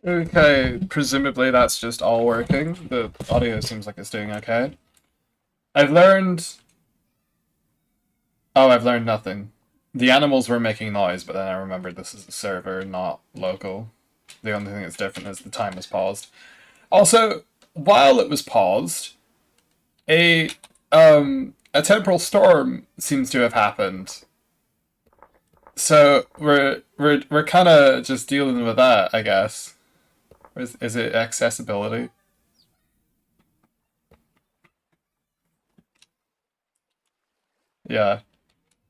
Okay, presumably that's just all working. The audio seems like it's doing okay. I've learned. Oh, I've learned nothing. The animals were making noise, but then I remembered this is a server, not local. The only thing that's different is the time was paused. Also, while it was paused, a temporal storm seems to have happened. So we're kind of just dealing with that, I guess. Is it accessibility? Yeah.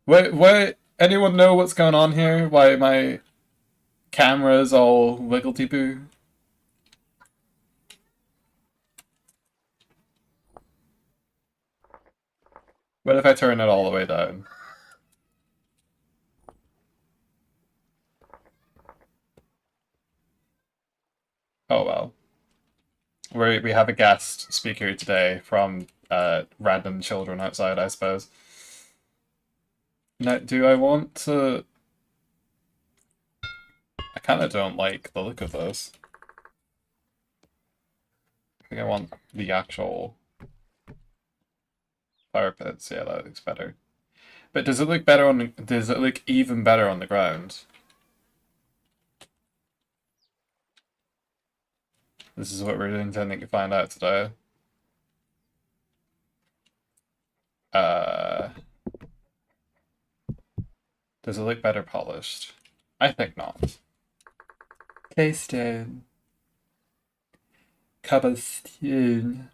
Wait. Anyone know what's going on here? Why my camera's all wiggledy boo? What if I turn it all the way down? Oh well. We have a guest speaker today from random children outside, I suppose. Now, do I want to? I kind of don't like the look of this. I think I want the actual fire pits. Yeah, that looks better. But does it look better on? Does it look even better on the ground? This is what we're intending to find out today. Uh, does it look better polished? I think not. Keystone. Cobblestone.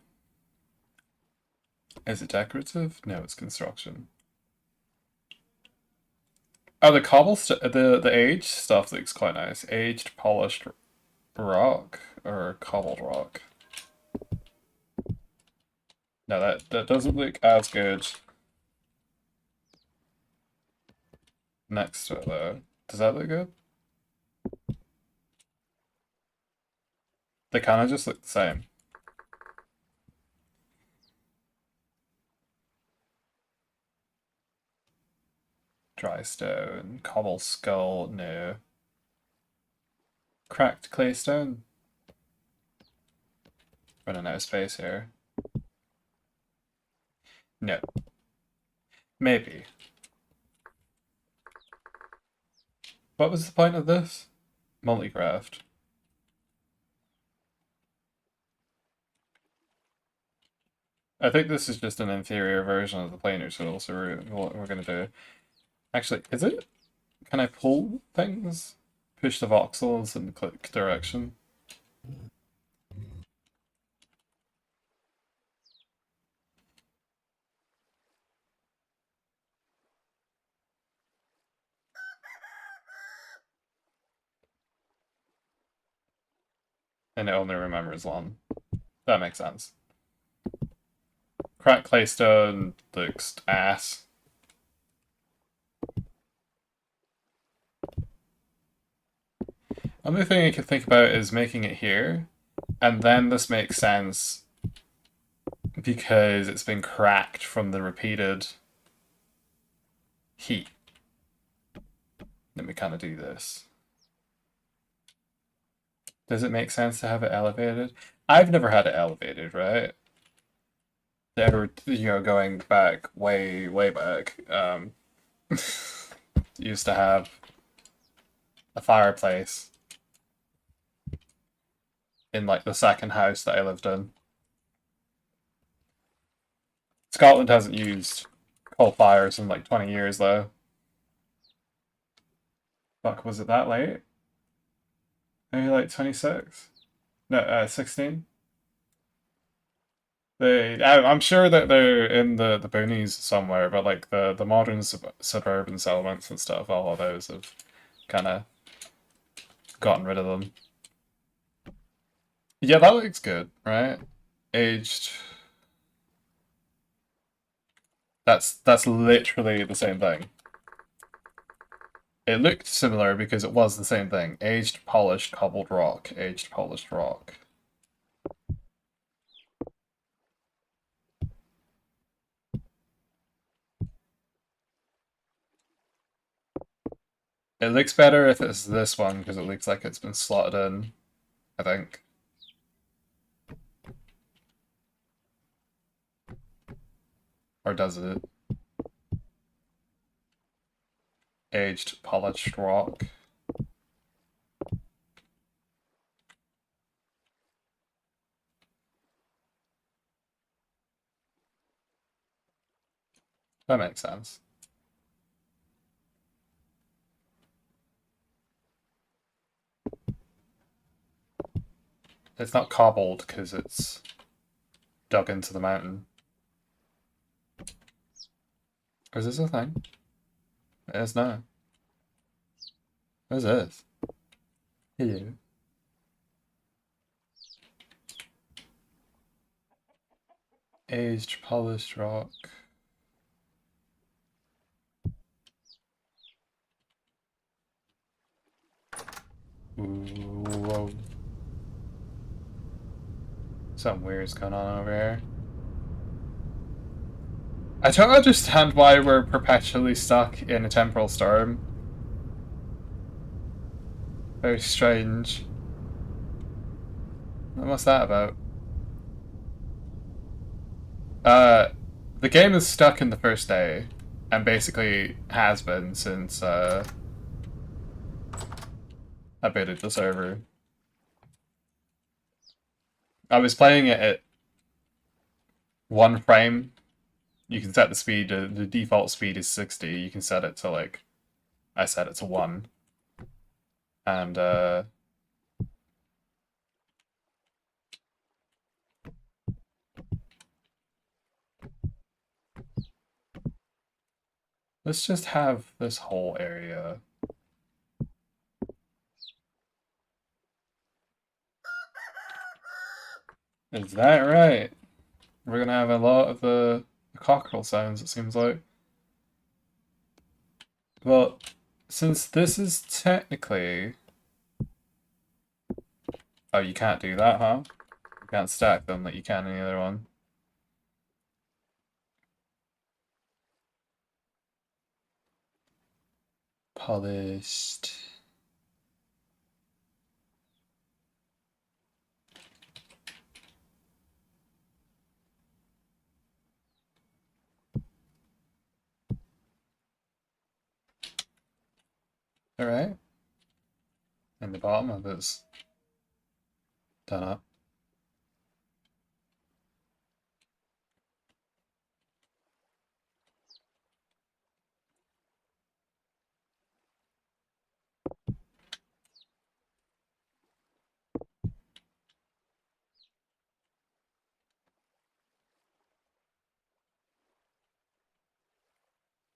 Is it decorative? No, it's construction. Oh, the the aged stuff looks quite nice. Aged polished rock or cobbled rock. No, that doesn't look as good next to it though. Does that look good? They kind of just look the same. Dry stone, cobble skull, no. Cracked claystone. Running out of space here. No. Maybe. What was the point of this? Multicraft. I think this is just an inferior version of the planar tool, so what we're gonna do. Actually, is it? Can I pull things? Push the voxels and click direction. And it only remembers one. That makes sense. Crack claystone looks ass. Another thing I could think about is making it here, and then this makes sense because it's been cracked from the repeated heat. Let me kind of do this. Does it make sense to have it elevated? I've never had it elevated, right? They were, going back way back. Used to have a fireplace in like the second house that I lived in. Scotland hasn't used coal fires in like 20 years though. Fuck, was it that late? Maybe like 26? No, 16? I'm sure that they're in the boonies somewhere, but like the modern suburban settlements and stuff, all of those have kind of gotten rid of them. Yeah, that looks good, right? Aged. That's literally the same thing. It looked similar because it was the same thing. Aged, polished, cobbled rock. Aged, polished rock. It looks better if it's this one because it looks like it's been slotted in. I think. Or does it? Aged polished rock. That makes sense. It's not cobbled because it's dug into the mountain. Or is this a thing? It is now. What is this? Hello. Aged polished rock. Ooh, whoa. Something weird's going on over here. I don't understand why we're perpetually stuck in a temporal storm. Very strange. What's that about? The game is stuck in the first day, and basically has been since I booted the server. I was playing it at 1 frame. You can set the speed, the default speed is 60. You can set it to like, I set it to 1. And let's just have this whole area. Is that right? We're gonna have a lot of the cockerel sounds, it seems like. Well, since this is technically... Oh, you can't do that, huh? You can't stack them like you can any other one. Polished. Alright. And the bottom of this done up.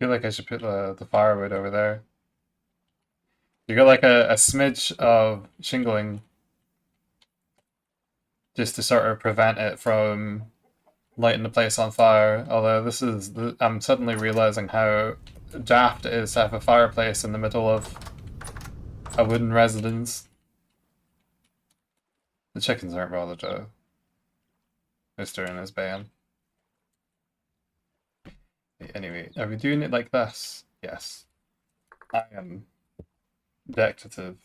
I feel like I should put the firewood over there. You got like a smidge of shingling just to sort of prevent it from lighting the place on fire. Although this is, I'm suddenly realizing how daft it is to have a fireplace in the middle of a wooden residence. The chickens aren't bothered though. They're stirring his ban. Anyway, are we doing it like this? Yes. I am decorative.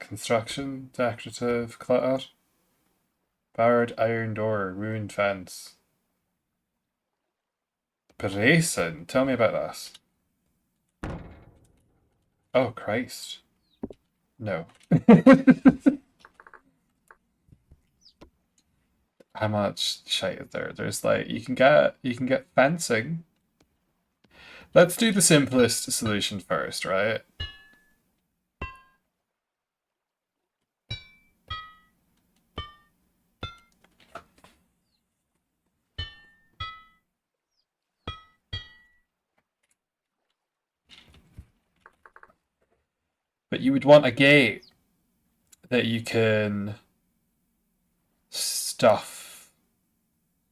Construction, decorative, clutter. Barred iron door, ruined fence. Bracing? Tell me about this. Oh, Christ. No. How much shite is there? There's like you can get fencing. Let's do the simplest solution first, right? But you would want a gate that you can stuff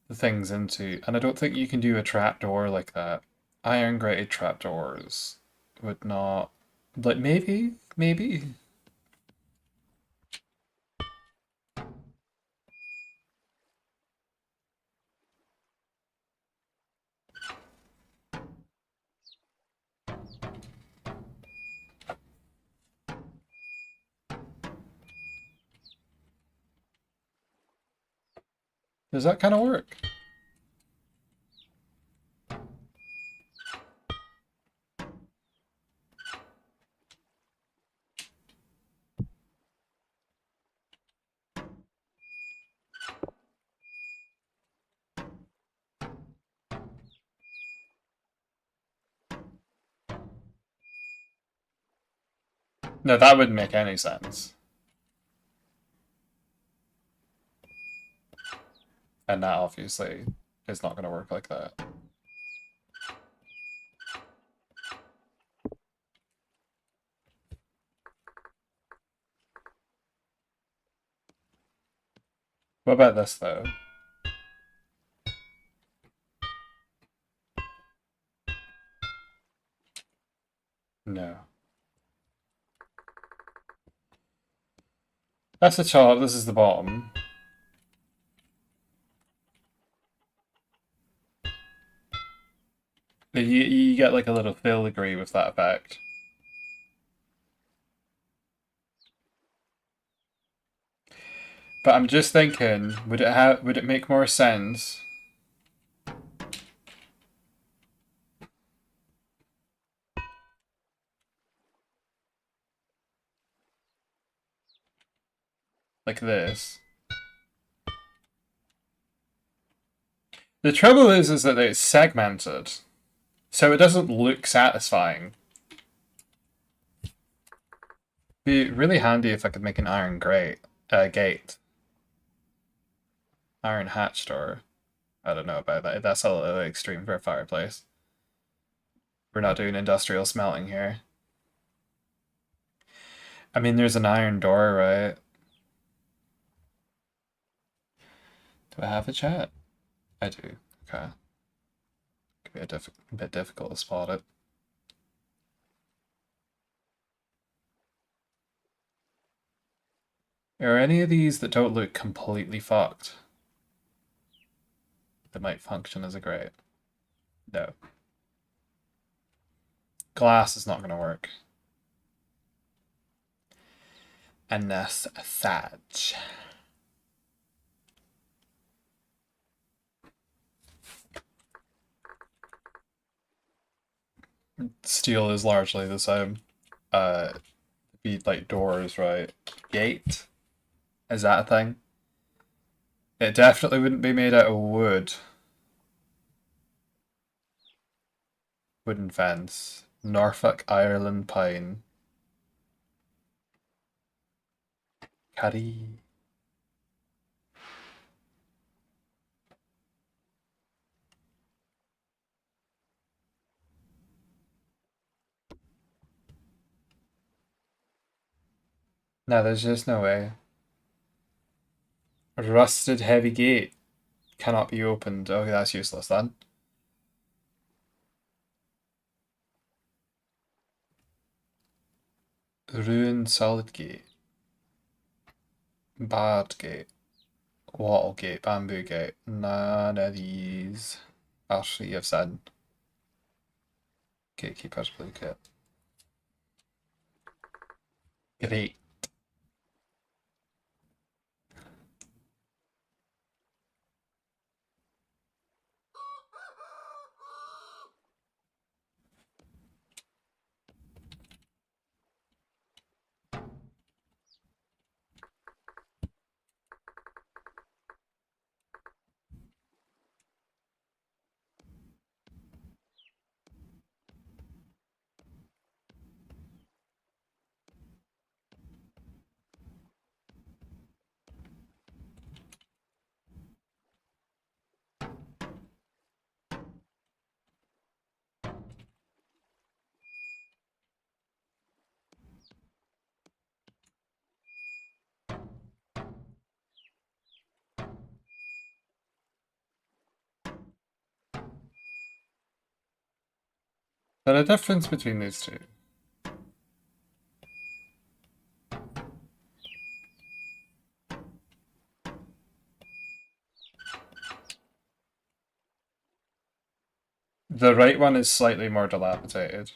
the things into, and I don't think you can do a trapdoor like that. Iron grated trapdoors would not, like maybe. Does that kind of work? No, that wouldn't make any sense. And that obviously is not going to work like that. What about this, though? No. That's the top, this is the bottom. You get like a little filigree with that effect. But I'm just thinking, would it make more sense like this? The trouble is that it's segmented, so it doesn't look satisfying. Be really handy if I could make an iron gate. Iron hatch door. I don't know about that. That's a little extreme for a fireplace. We're not doing industrial smelting here. I mean, there's an iron door, right? Do I have a chat? I do. Okay. Could be a bit difficult to spot it. Are any of these that don't look completely fucked? That might function as a grate? No. Glass is not going to work. Unless thatch. Steel is largely the same. Be like doors, right? Gate? Is that a thing? It definitely wouldn't be made out of wood. Wooden fence. Norfolk, Ireland pine. Caddy. No, there's just no way. Rusted heavy gate. Cannot be opened. Okay, that's useless then. Ruined solid gate. Barred gate. Wattle gate. Bamboo gate. None of these. Actually, you've said. Gatekeeper's blue kit. Great. There's a difference between these two. The right one is slightly more dilapidated.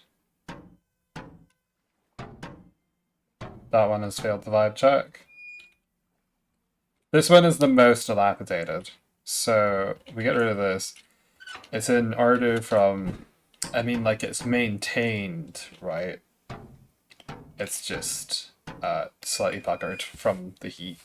That one has failed the vibe check. This one is the most dilapidated. So we get rid of this. It's in order from, I mean, like it's maintained, right? It's just slightly buggered from the heat.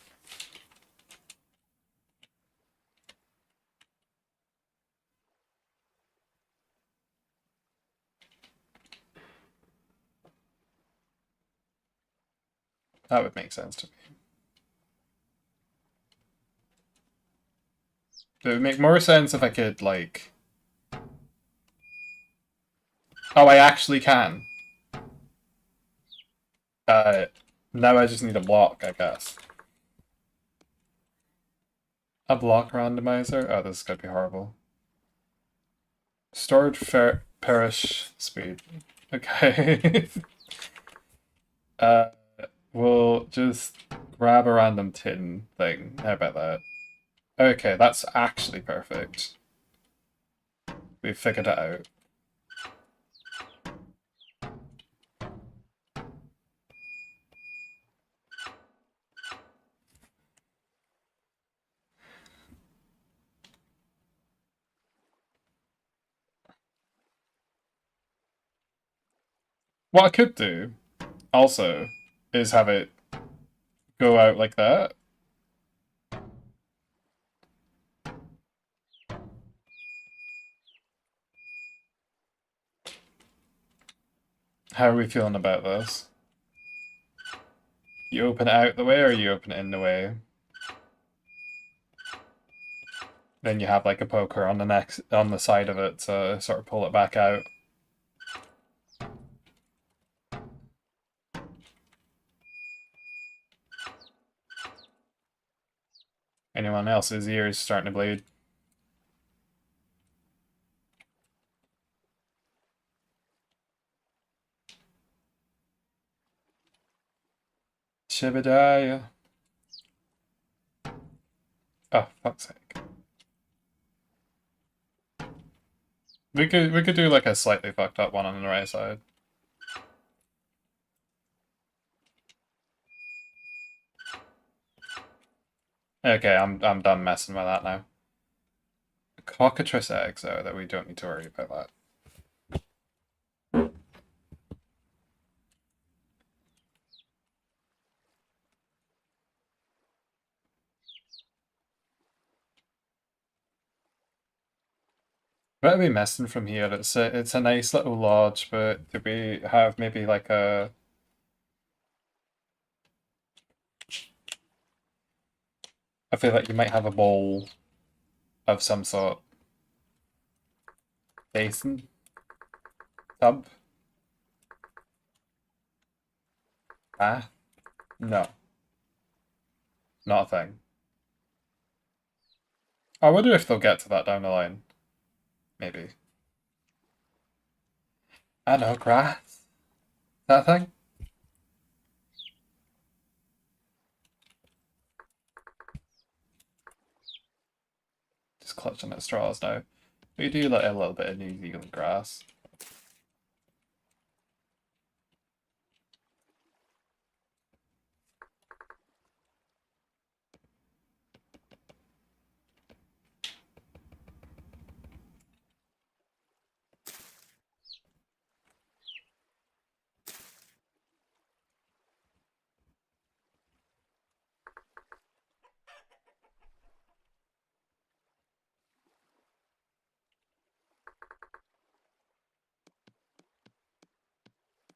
That would make sense to me. It would make more sense if I could, like... Oh, I actually can. Now I just need a block, I guess. A block randomizer? Oh, this is gonna be horrible. Stored perish speed. Okay. uh, we'll just grab a random tin thing. How about that? Okay, that's actually perfect. We figured it out. What I could do, also, is have it go out like that. How are we feeling about this? You open it out the way or you open it in the way? Then you have like a poker on the side of it to sort of pull it back out. Anyone else's ears starting to bleed? Shibadaya. Oh, fuck's sake. We could do like a slightly fucked up one on the right side. Okay, I'm done messing with that now. Cockatrice eggs though, that we don't need to worry about that. Better be messing from here. It's a nice little lodge, but do we have maybe like a... I feel like you might have a bowl of some sort. Basin? Tub? Ah? No. Not a thing. I wonder if they'll get to that down the line. Maybe. I know, grass. That thing? Just clutching at straws now. We do like a little bit of New Zealand grass.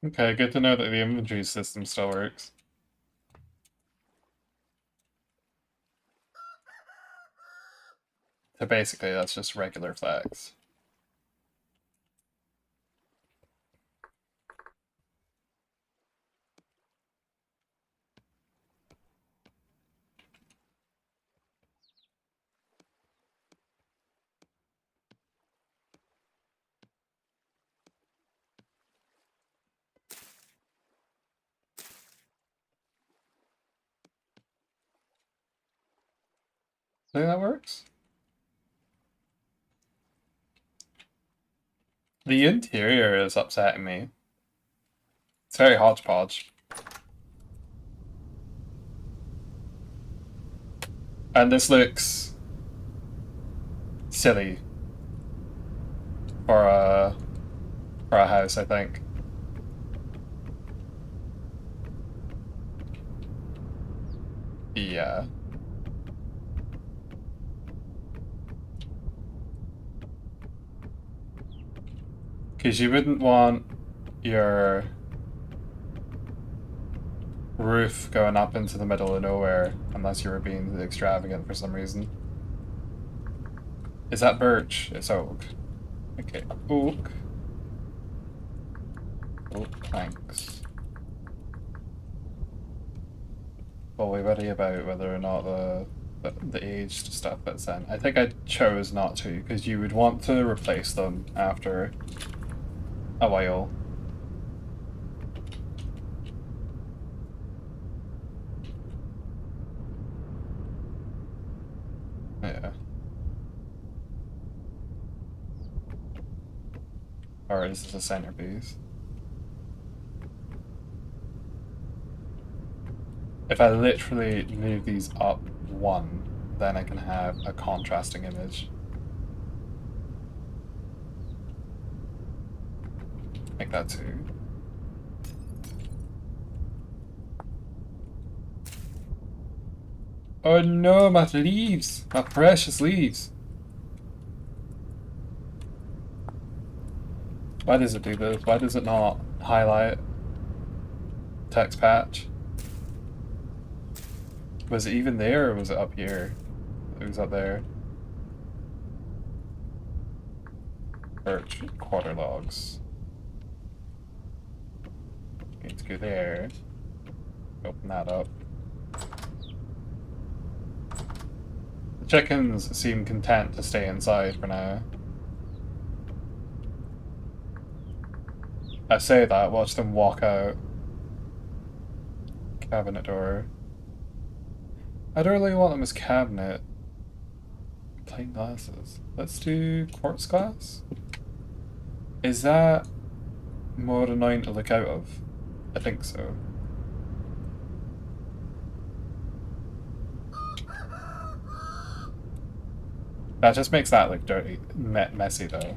Okay, good to know that the inventory system still works. So basically, that's just regular flags. Think that works? The interior is upsetting me. It's very hodgepodge. And this looks silly for a house, I think. Yeah. Because you wouldn't want your roof going up into the middle of nowhere unless you were being extravagant for some reason. Is that birch? It's oak. Okay, oak. Oak planks. Well, we worry about whether or not the aged stuff that's in. I think I chose not to because you would want to replace them after a while. Yeah. Or is this a centerpiece? If I literally move these up one, then I can have a contrasting image. Make that two. Oh no, my leaves! My precious leaves! Why does it do this? Why does it not highlight text patch? Was it even there or was it up here? It was up there. Birch quarter logs. Need to go there. Open that up. The chickens seem content to stay inside for now. I say that, watch them walk out. Cabinet door. I don't really want them as cabinet. Plain glasses. Let's do quartz glass. Is that more annoying to look out of? I think so. That just makes that look dirty, messy though.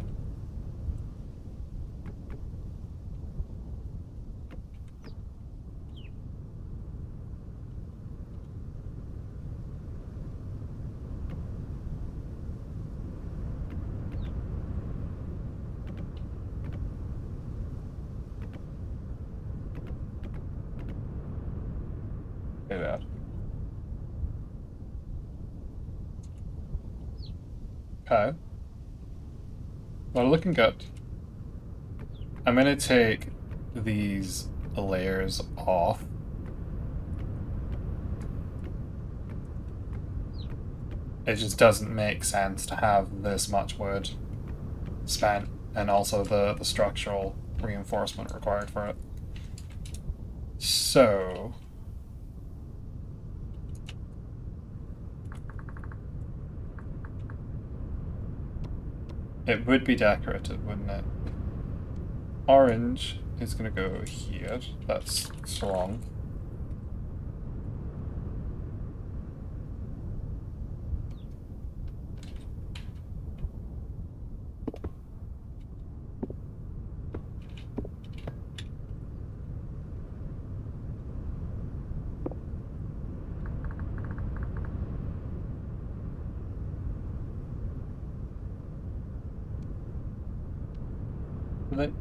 Look at that. Okay. Well, looking good. I'm gonna take these layers off. It just doesn't make sense to have this much wood spent and also the structural reinforcement required for it. So it would be decorative, wouldn't it? Orange is gonna go here. That's wrong.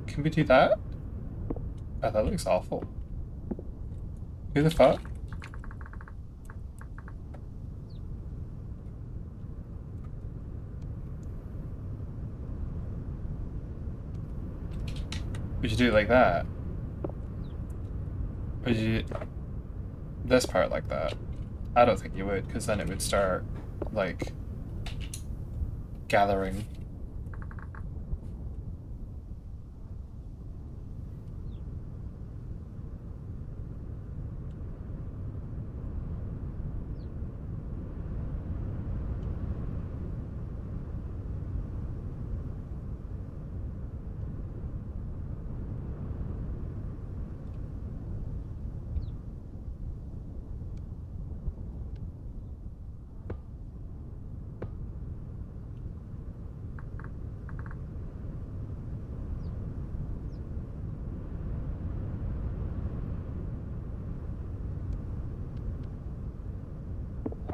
Can we do that? Oh, that looks awful. Who the fuck? We should do it like that. Would you this part like that? I don't think you would, because then it would start like gathering.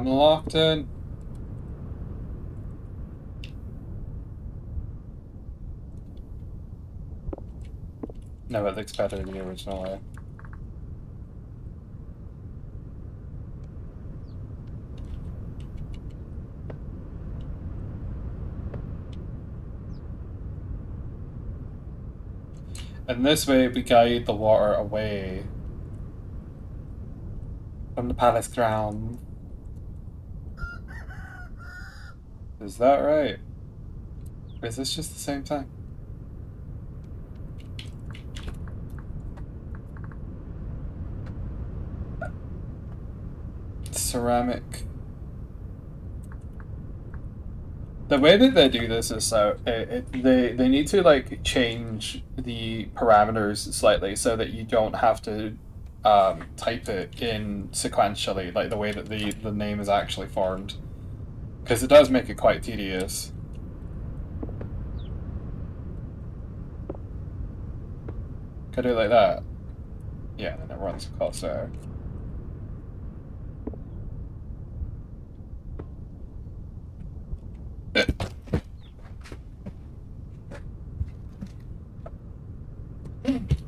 Unlocked it. No, it looks better than the original way. And this way we guide the water away from the palace ground. Is that right? Or is this just the same time? Ceramic. The way that they do this is so they need to like change the parameters slightly so that you don't have to type it in sequentially, like the way that the name is actually formed, because it does make it quite tedious. Could I do it like that? Yeah, and then it runs across there.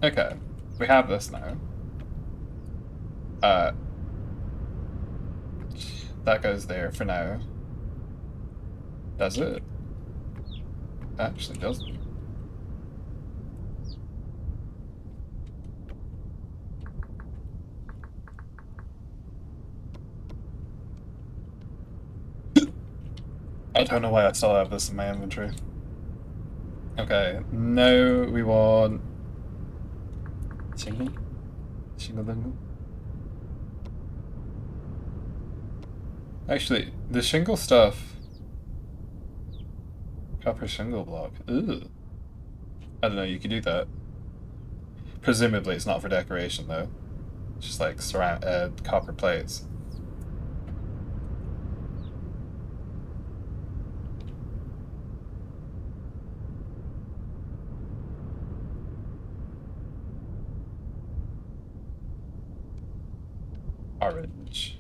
Okay, we have this now. That goes there for now. Does it? Actually doesn't. I don't know why I still have this in my inventory. Okay, now we want shingle? Shingle dingle? Actually, the shingle stuff. Copper shingle block. Ugh. I don't know, you could do that. Presumably it's not for decoration though. It's just like copper plates. Orange.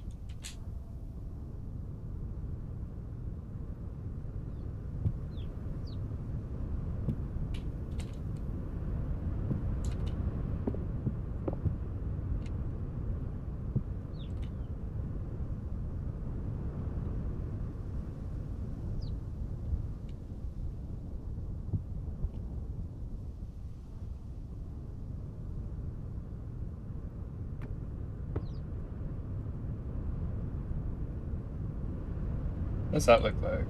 What's that look like?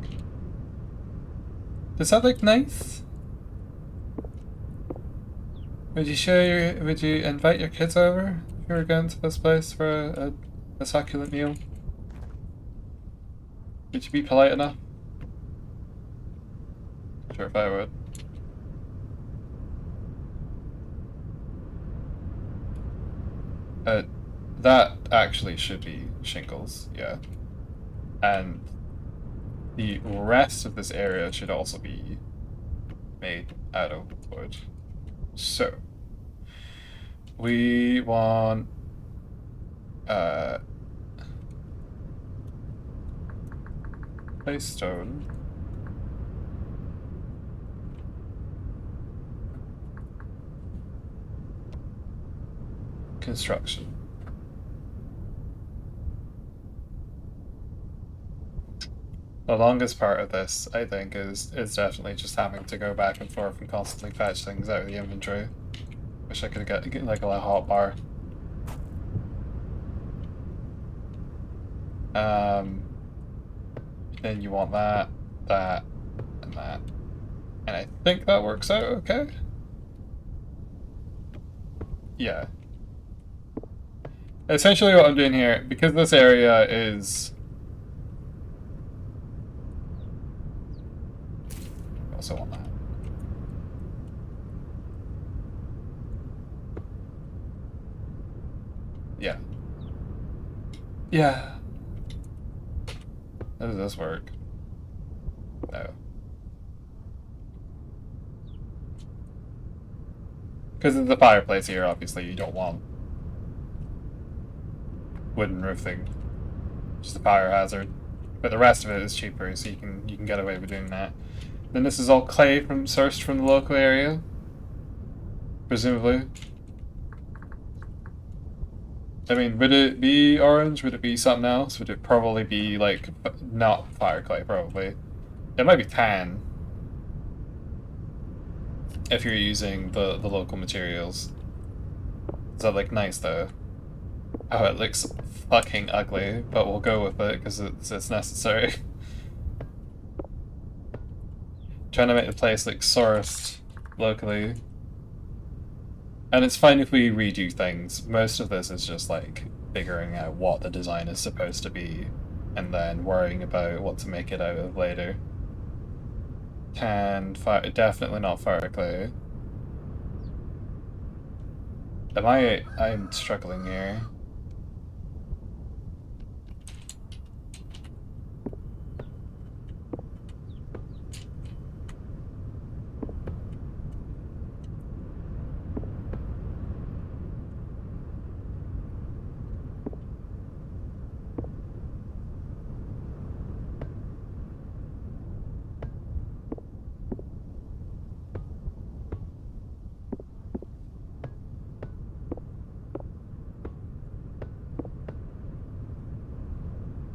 Does that look nice? Would you invite your kids over if you were going to this place for a succulent meal? Would you be polite enough? Sure, if I would. That actually should be shingles, yeah. And the rest of this area should also be made out of wood. So, we want stone. Construction. The longest part of this, I think, is definitely just having to go back and forth and constantly fetch things out of the inventory. Wish I could get like a hot bar. Then you want that, that, and that. And I think that works out okay. Yeah. Essentially what I'm doing here, because this area is... I also want that. Yeah. Yeah. How does this work? No. Because of the fireplace here, obviously, you don't want wooden roofing. Just a fire hazard. But the rest of it is cheaper, so you can get away with doing that. Then this is all clay sourced from the local area, presumably. I mean, would it be orange? Would it be something else? Would it probably be like not fire clay? Probably. It might be tan if you're using the local materials. Does that look nice though? Oh, it looks fucking ugly, but we'll go with it because it's necessary. Trying to make the place look sourced locally. And it's fine if we redo things. Most of this is just like figuring out what the design is supposed to be and then worrying about what to make it out of later. Tan, fire, definitely not fire clay. I'm struggling here.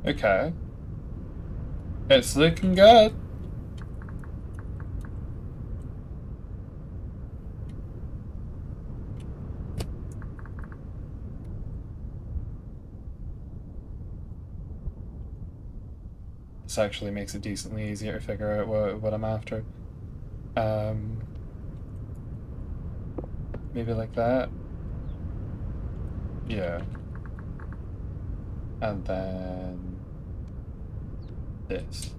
Okay. It's looking good. This actually makes it decently easier to figure out what I'm after. Maybe like that. Yeah. And then this.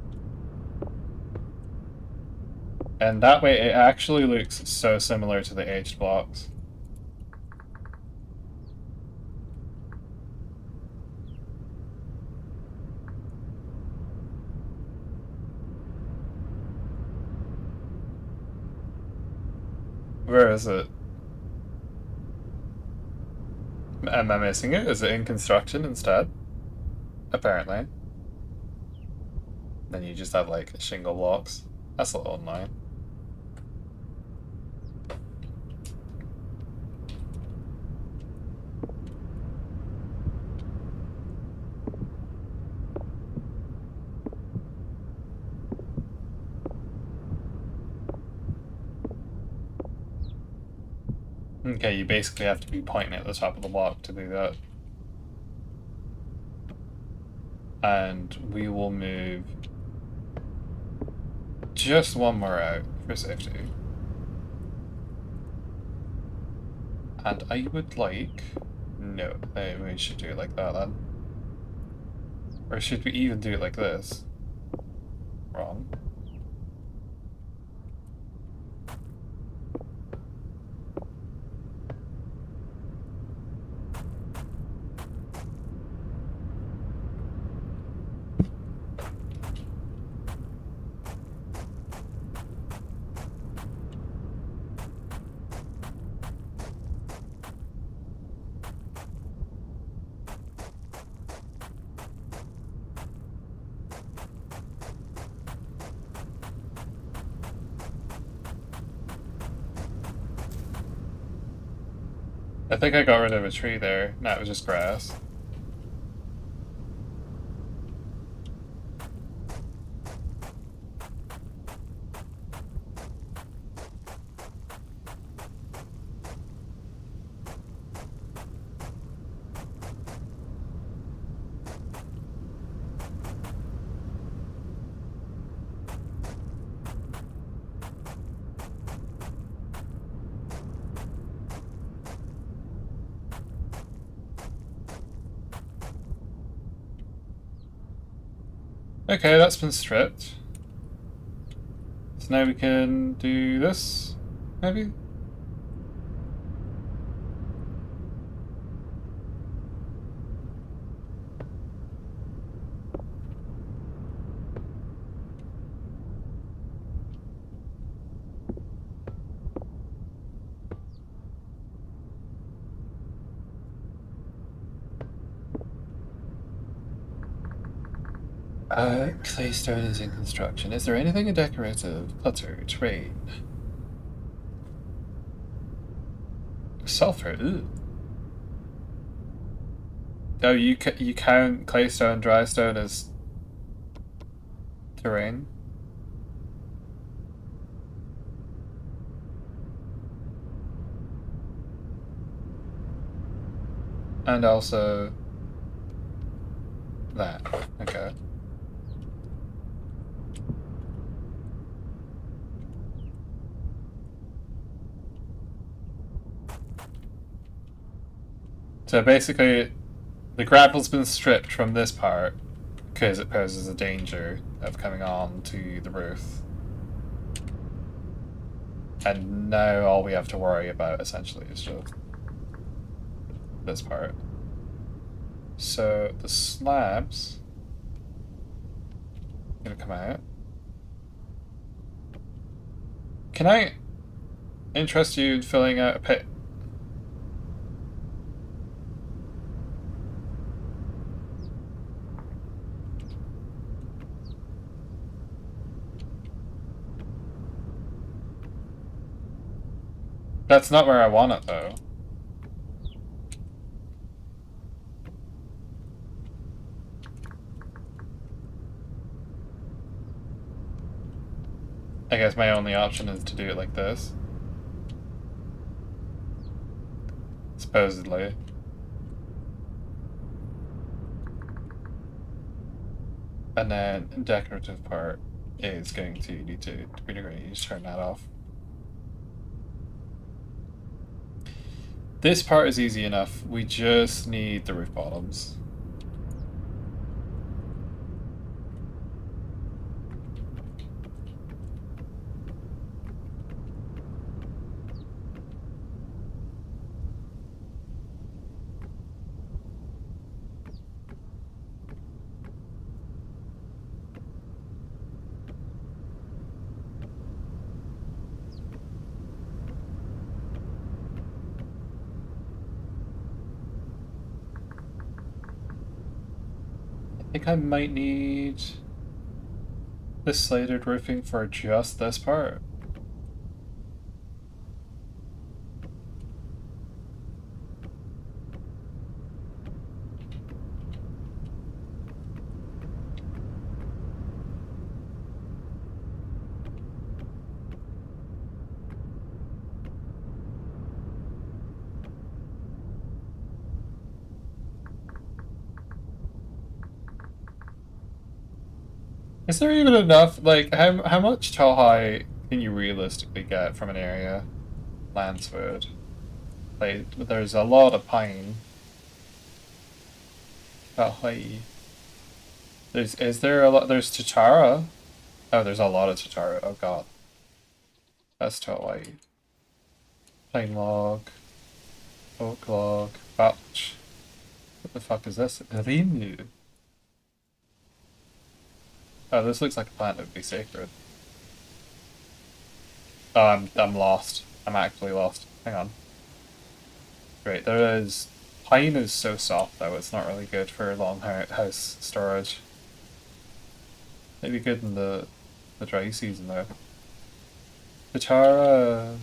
And that way it actually looks so similar to the aged blocks. Where is it? Am I missing it? Is it in construction instead? Apparently. Then you just have like shingle blocks. That's a little annoying. Okay, you basically have to be pointing at the top of the block to do that. And we will move just one more out for safety. And I would like... No, we should do it like that then. Or should we even do it like this? Wrong. I think I got rid of a tree there. No, it was just grass. Okay, that's been stripped. So now we can do this, maybe? Claystone is in construction. Is there anything in decorative? Clutter, trade. Sulfur, ooh. Oh, you count claystone, drystone as terrain? And also that. Okay. So basically, the gravel's been stripped from this part because it poses a danger of coming on to the roof. And now all we have to worry about essentially is just this part. So the slabs are gonna come out. Can I interest you in filling out a pit? That's not where I want it though. I guess my only option is to do it like this. Supposedly. And then decorative part is going to need to, we're going to need to turn that off. This part is easy enough. We just need the roof bottoms. I think I might need this slated roofing for just this part. Is there even enough, like, how much tall high can you realistically get from an area? Lansford. Like, there's a lot of pine. Ahoy. Is there a lot, there's Chitara? Oh, there's a lot of Chitara, oh god. That's tall Plain log. Oak log. Batch. What the fuck is this? Rimu. Oh, this looks like a plant that would be sacred. Oh, I'm lost. I'm actually lost. Hang on. Great, there is... Pine is so soft though, it's not really good for long house storage. Maybe good in the dry season though. Chitara...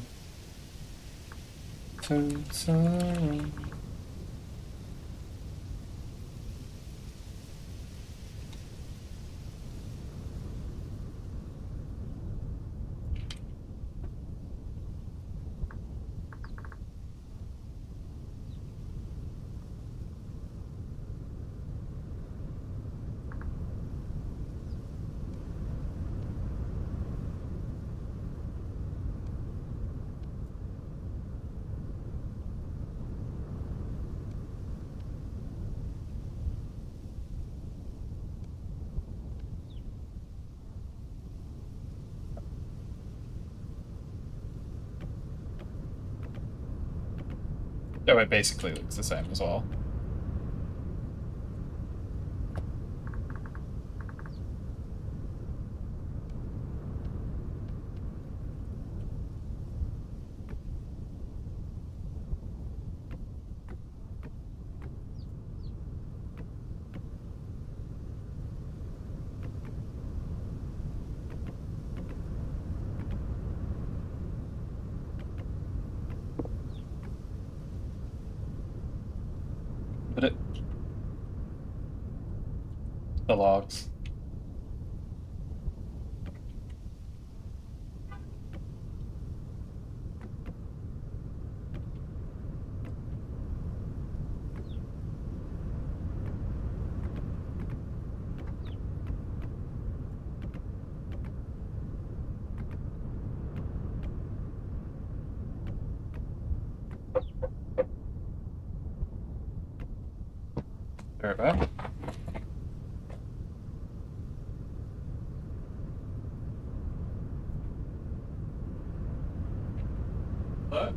Oh, it basically looks the same as well. But the logs. They're about. What?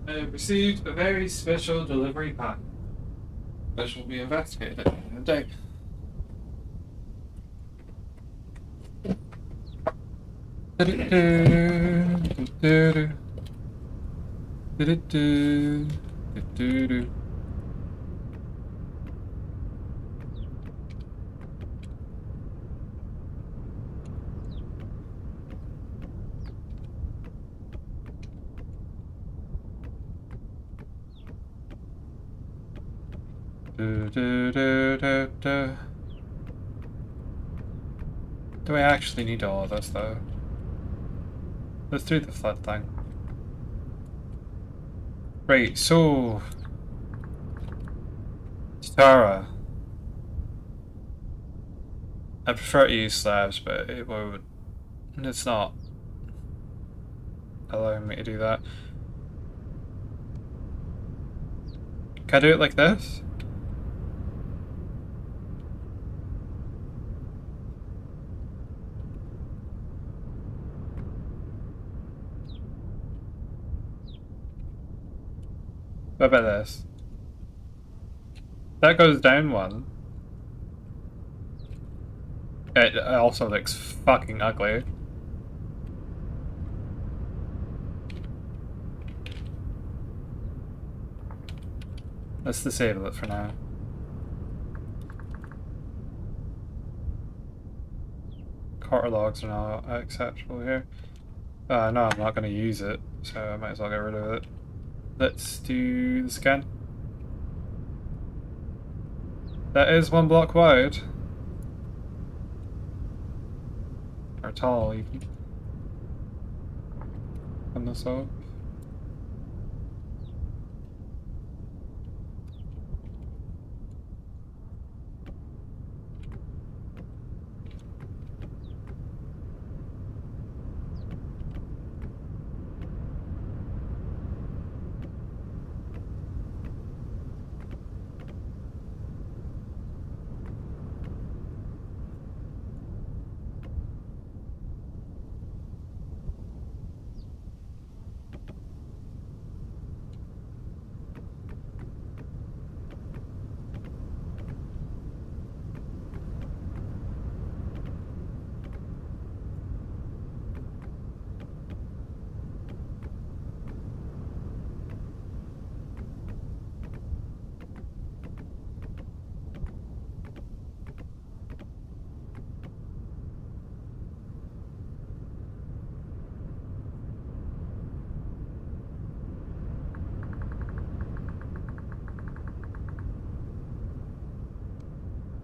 I have received a very special delivery pack, which will be investigated at the end of the day. Do I actually need all of this though? Let's do the flood thing. Right, so Tara. I prefer to use slabs, but it won't. It's not allowing me to do that. Can I do it like this? What about this? That goes down one. It also looks fucking ugly. Let's disable it for now. Quarter logs are not acceptable here. No, I'm not going to use it, so I might as well get rid of it. Let's do the scan. That is 1 block wide. Or tall, even. On this up.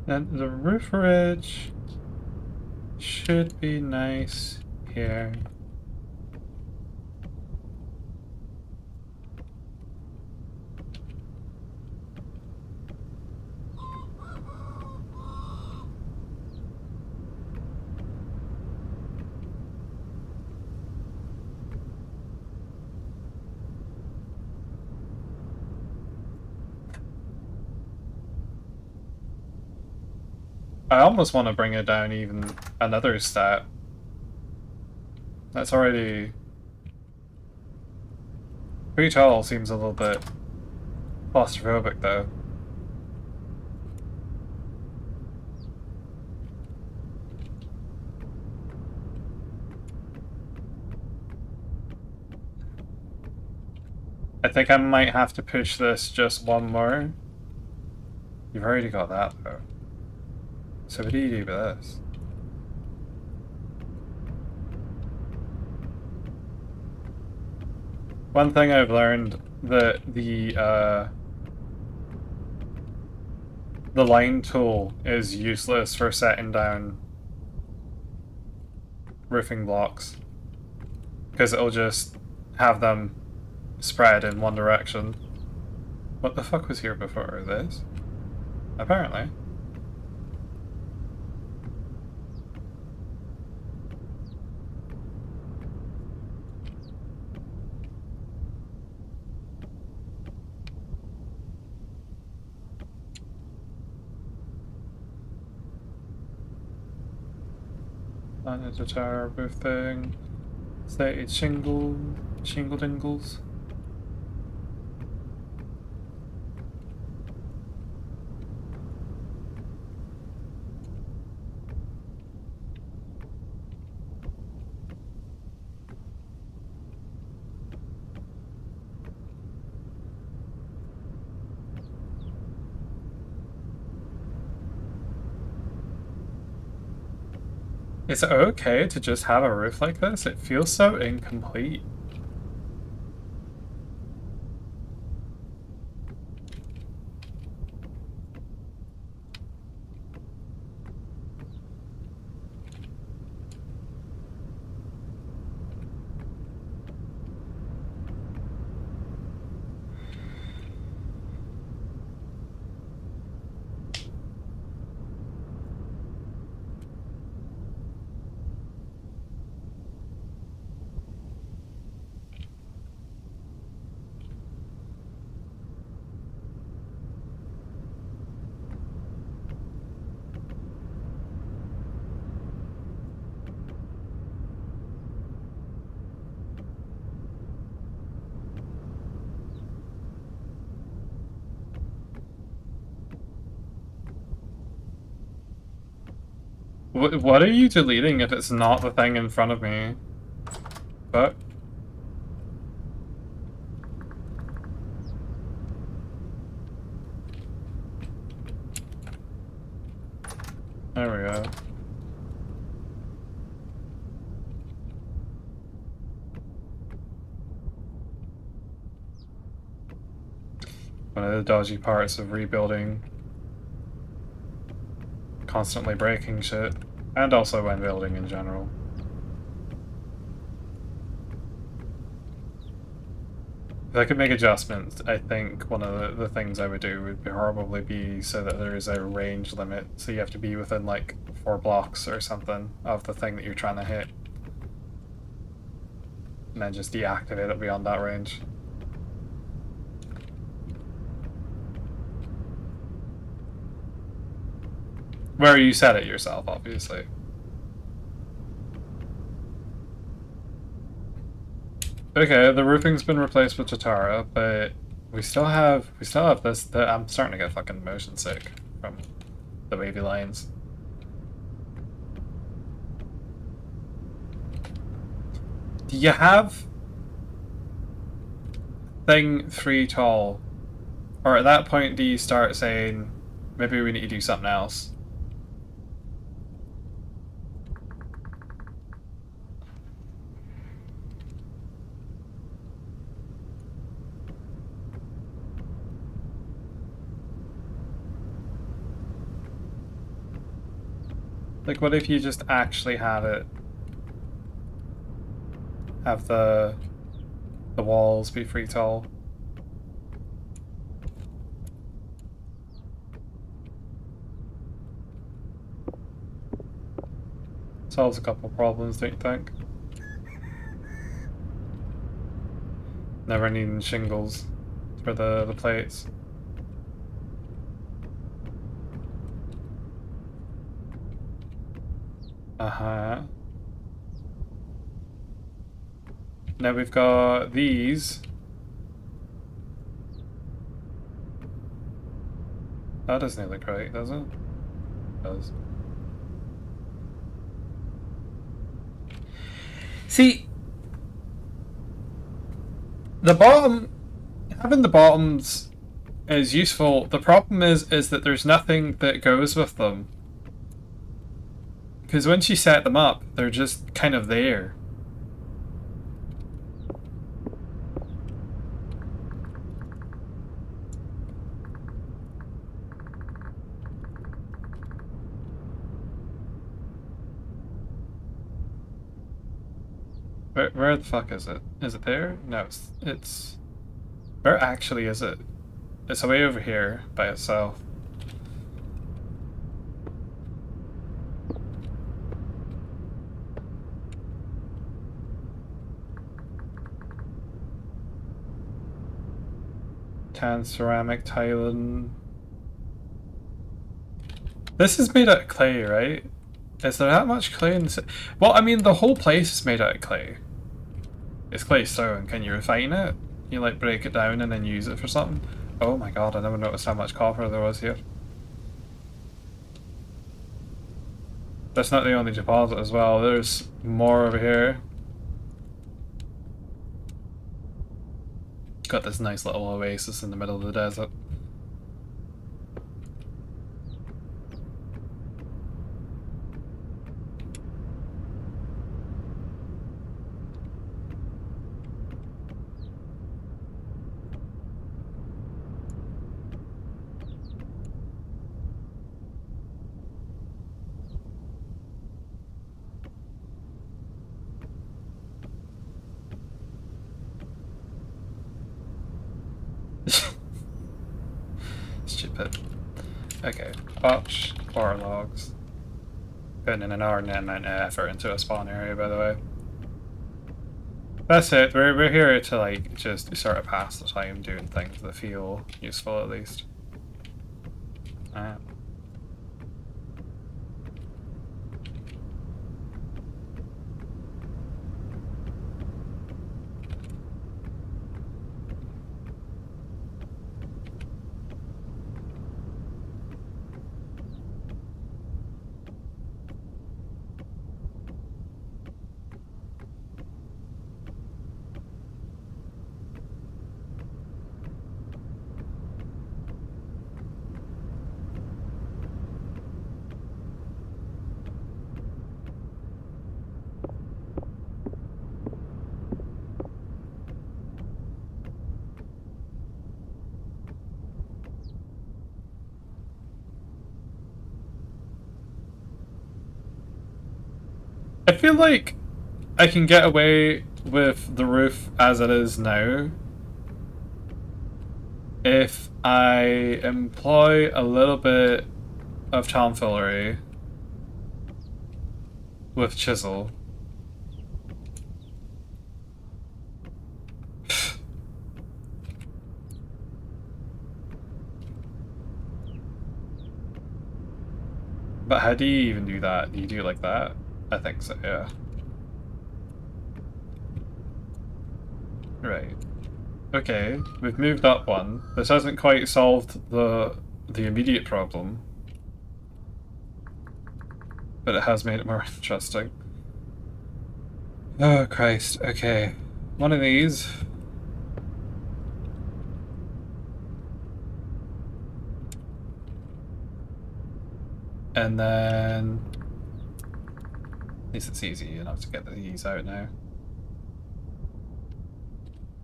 And the roof ridge should be nice here. I almost want to bring it down even another stat. That's already pretty tall, seems a little bit claustrophobic though. I think I might have to push this just one more. You've already got that though. So what do you do with this? One thing I've learned that the line tool is useless for setting down roofing blocks because it'll just have them spread in one direction. What the fuck was here before this? Apparently. Planet a tower roof thing. Stated shingle dingles. Is it okay to just have a roof like this? It feels so incomplete. What are you deleting if it's not the thing in front of me? But there we go. One of the dodgy parts of rebuilding. Constantly breaking shit. And also when building in general. If I could make adjustments, I think one of the things I would do would probably be so that there is a range limit. So you have to be within like 4 blocks or something of the thing that you're trying to hit. And then just deactivate it beyond that range. Where you set it yourself, obviously. Okay, the roofing's been replaced with Tatara, but we still have this. I'm starting to get fucking motion sick from the wavy lines. Do you have thing 3 tall? Or at that point do you start saying maybe we need to do something else? Like, what if you just actually have it? Have the walls be 3 tall? Solves a couple problems, don't you think? Never needing shingles for the plates. Uh-huh. Now we've got these. That doesn't look right, does it? It does. See, the bottom having the bottoms is useful. The problem is that there's nothing that goes with them. Because once you set them up, they're just kind of there. Where the fuck is it? Is it there? No, it's... Where actually is it? It's way over here by itself. Tan ceramic tiling. This is made out of clay, right? Is there that much clay in this? Well, I mean, the whole place is made out of clay. It's clay stone. Can you refine it? You like break it down and then use it for something? Oh my god, I never noticed how much copper there was here. That's not the only deposit as well. There's more over here. Got this nice little oasis in the middle of the desert. Stupid. Okay, Botch, 4 logs. Putting in an inordinate amount of effort into a spawn area, by the way. That's it, we're here to like just sort of pass the time doing things that feel useful at least. I feel like I can get away with the roof as it is now if I employ a little bit of tomfoolery with chisel. But how do you even do that? Do you do it like that? I think so, yeah. Right. Okay, we've moved up one. This hasn't quite solved the immediate problem. But it has made it more interesting. Oh Christ, okay. One of these. And then... At least it's easy enough to get these out now.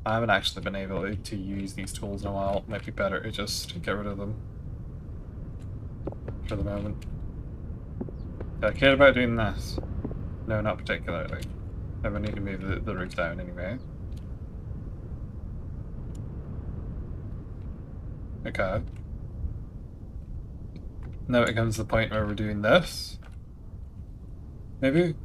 I haven't actually been able to use these tools in a while. It might be better to just get rid of them. For the moment. Do I care about doing this? No, not particularly. I would need to move the roof down anyway. Okay. Now it comes to the point where we're doing this. Maybe?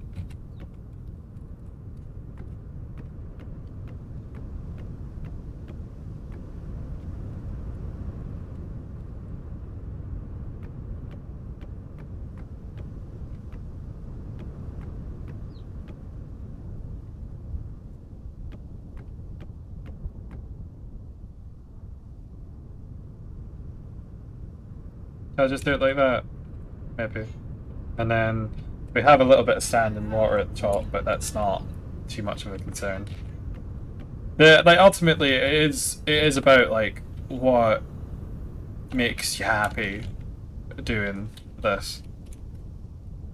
I'll just do it like that. Maybe. And then we have a little bit of standing water at the top, but that's not too much of a concern. like ultimately it is about like what makes you happy doing this,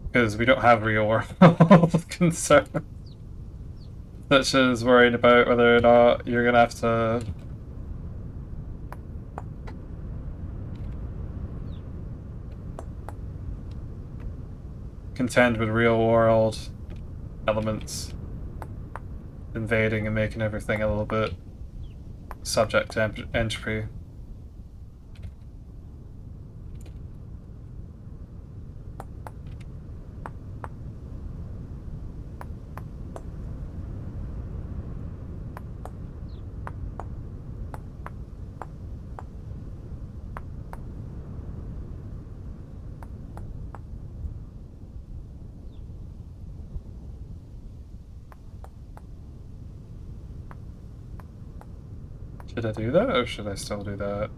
because we don't have real world concerns such as worrying about whether or not you're gonna have to contend with real world elements invading and making everything a little bit subject to entropy. Should I do that, or should I still do that?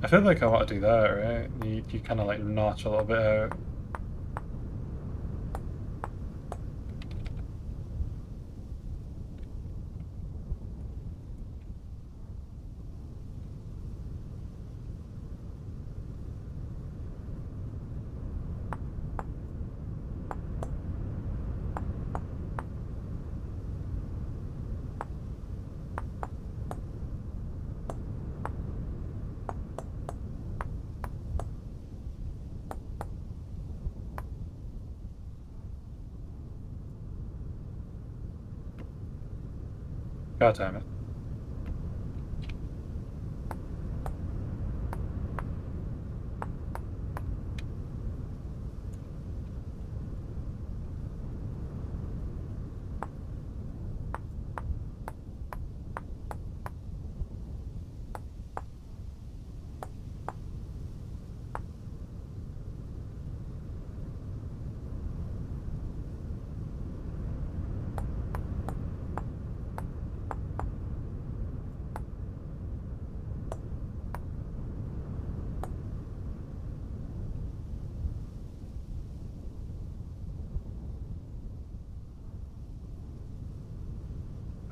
I feel like I want to do that, right? You kind of like notch a little bit out. God damn it.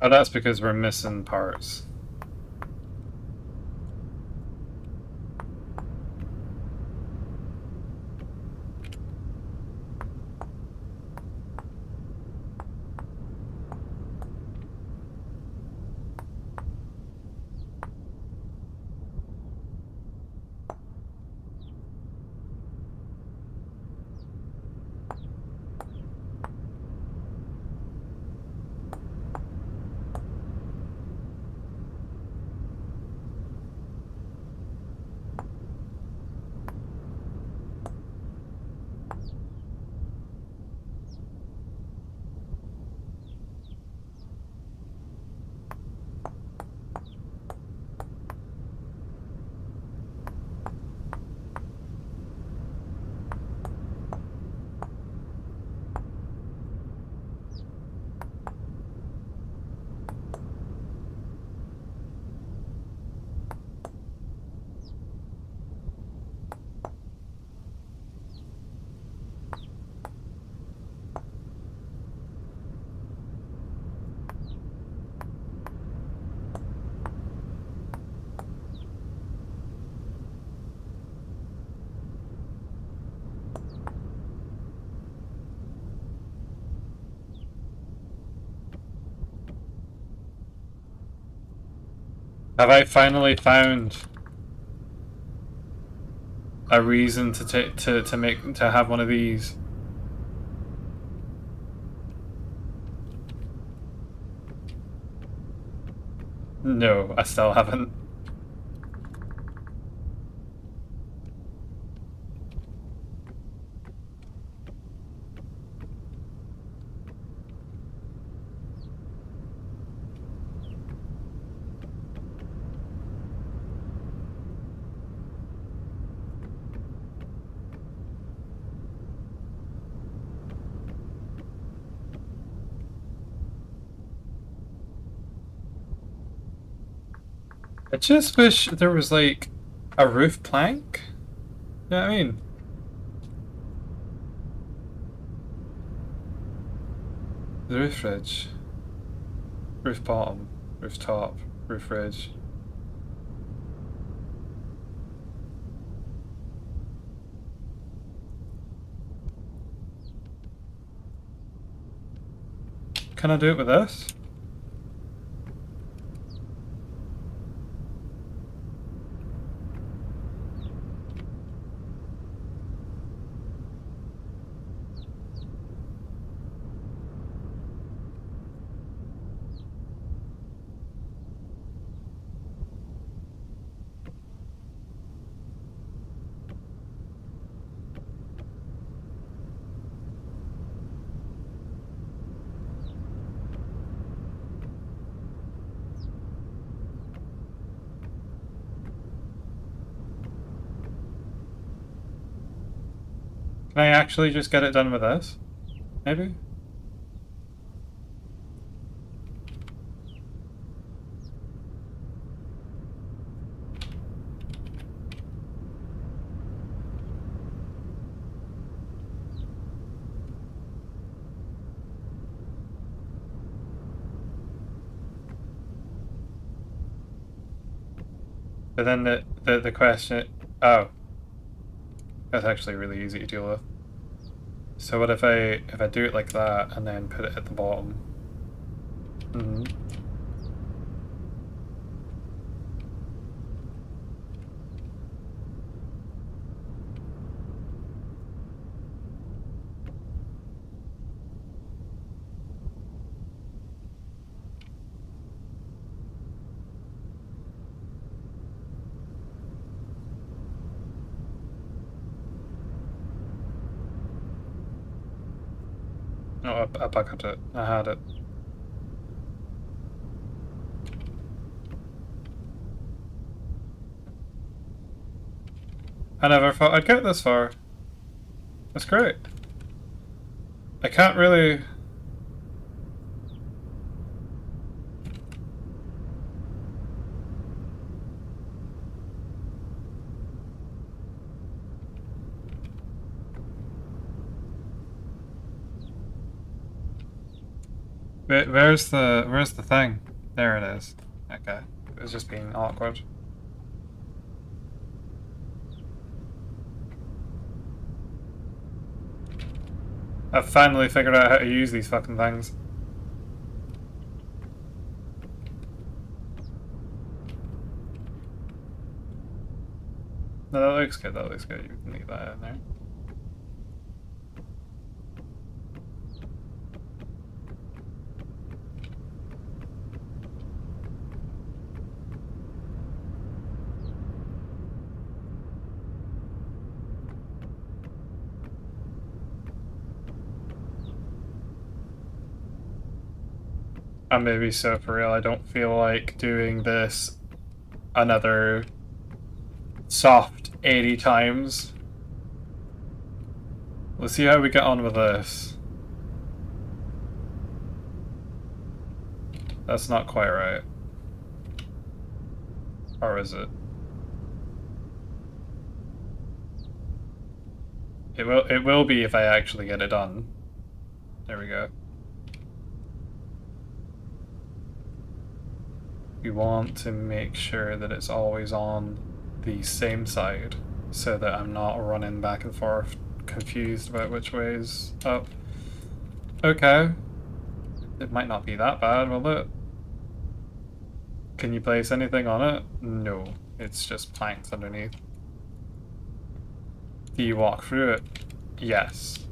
Oh, that's because we're missing parts. Have I finally found a reason to take to have one of these? No, I still haven't. I just wish there was like a roof plank. You know what I mean? The roof ridge. Roof bottom. Roof top. Roof ridge. Can I do it with this? Can I actually just get it done with this? Maybe? But then the question... Oh. That's actually really easy to deal with. So what if I do it like that and then put it at the bottom? Mm-hmm. Oh, I bugged it. I had it. I never thought I'd get this far. That's great. I can't really... Where's the thing? There it is. Okay. It was just being awkward. I've finally figured out how to use these fucking things. No, that looks good, that looks good. You can leave that in there. I'm maybe so for real, I don't feel like doing this another soft 80 times. Let's see how we get on with this. That's not quite right. Or is it? It will be if I actually get it done. There we go. We want to make sure that it's always on the same side so that I'm not running back and forth confused about which way is up. Okay. It might not be that bad, will it? Can you place anything on it? No. It's just planks underneath. Do you walk through it? Yes.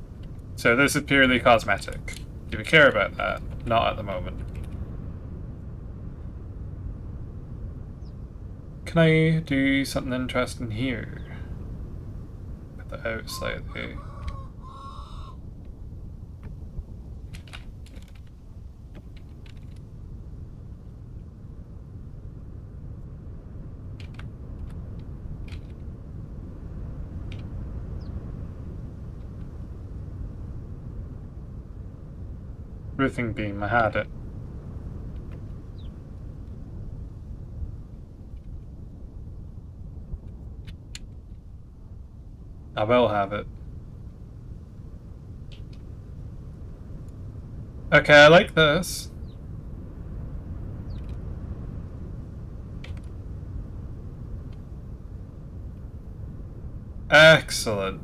So this is purely cosmetic. Do we care about that? Not at the moment. Can I do something interesting here? Put that out slightly. Roofing beam, I had it. I will have it. Okay, I like this. Excellent.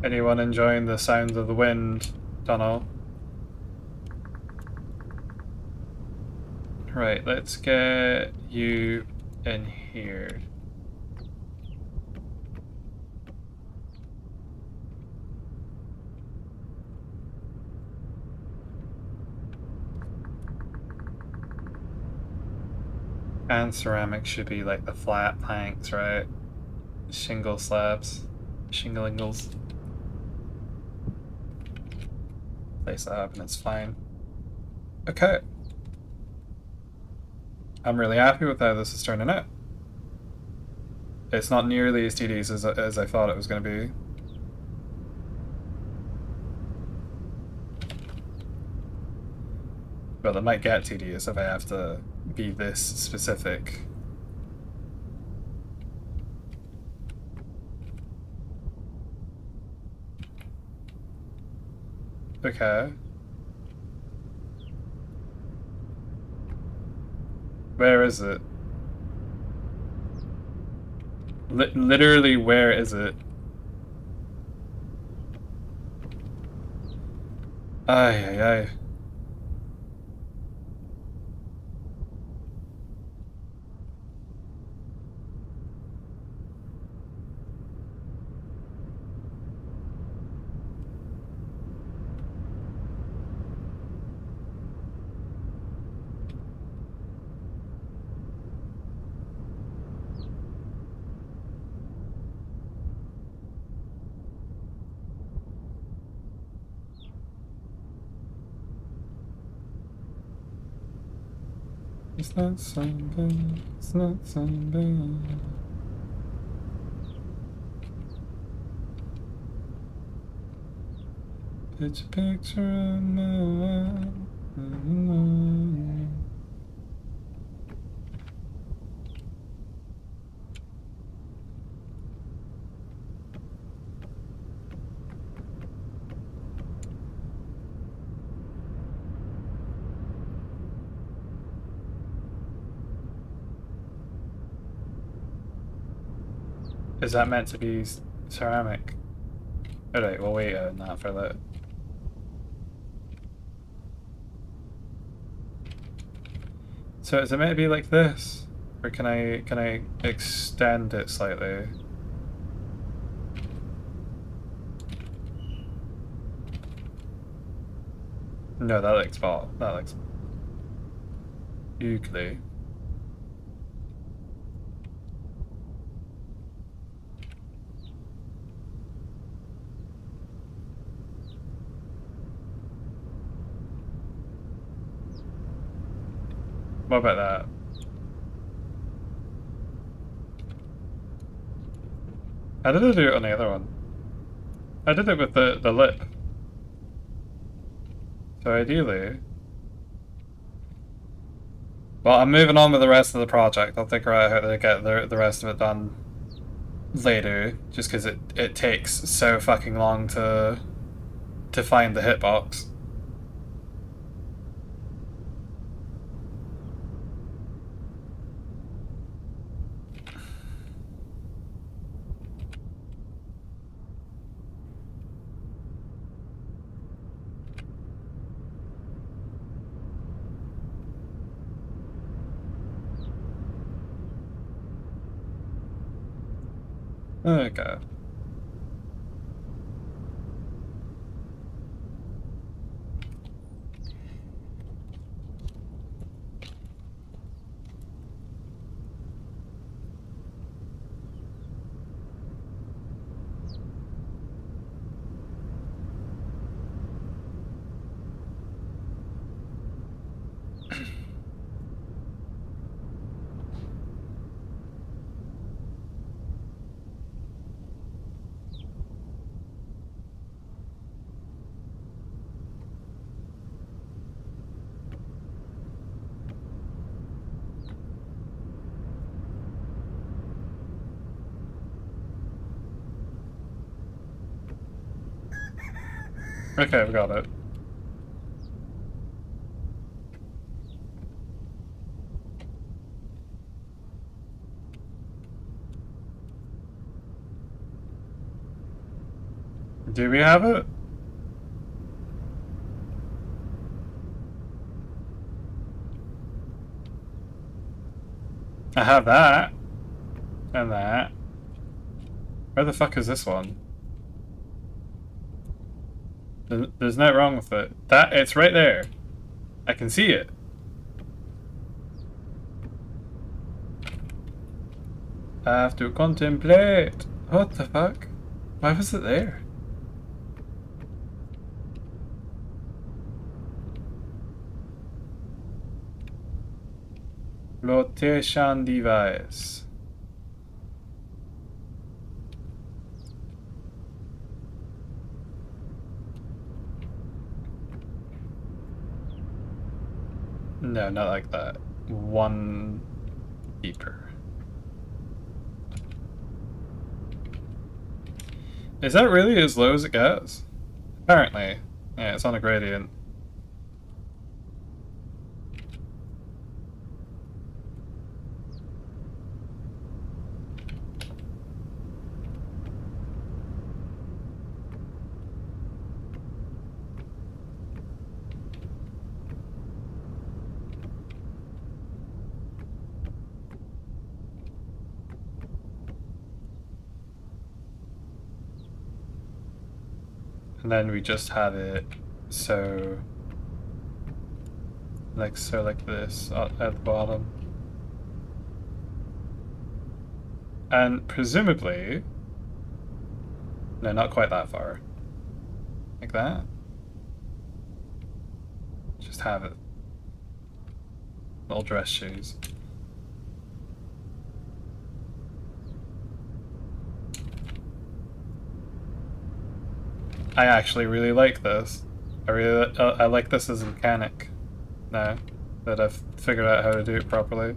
Anyone enjoying the sound of the wind tunnel? Right, let's get you in here. And ceramic should be like the flat planks, right? Shingle slabs. Shinglingles. Place that up and it's fine. Okay. I'm really happy with how this is turning out. It's not nearly as tedious as I thought it was going to be. But it might get tedious if I have to be this specific. Okay. Where is it? Literally, where is it? Ay, ay, ay. It's not sunburn, it's not sunburn. It's a picture of my... Is that meant to be ceramic? Alright, we'll wait on that for that. So is it meant to be like this? Or can I extend it slightly? No, that looks bad. That looks ugly. What about that? How did I do it on the other one? I did it with the lip. So ideally... Well, I'm moving on with the rest of the project. I'll figure out how to get the rest of it done later, just because it takes so fucking long to find the hitbox. Okay. Okay, we got it. Do we have it? I have that. And that. Where the fuck is this one? There's no wrong with it. It's right there. I can see it. I have to contemplate. What the fuck? Why was it there? Flotation device. No, not like that. One deeper. Is that really as low as it goes? Apparently. Yeah, it's on a gradient. And then we just have it so like this at the bottom. And presumably, no, not quite that far. Like that. Just have it. Little dress shoes. I actually really like this. I like this as a mechanic now that I've figured out how to do it properly.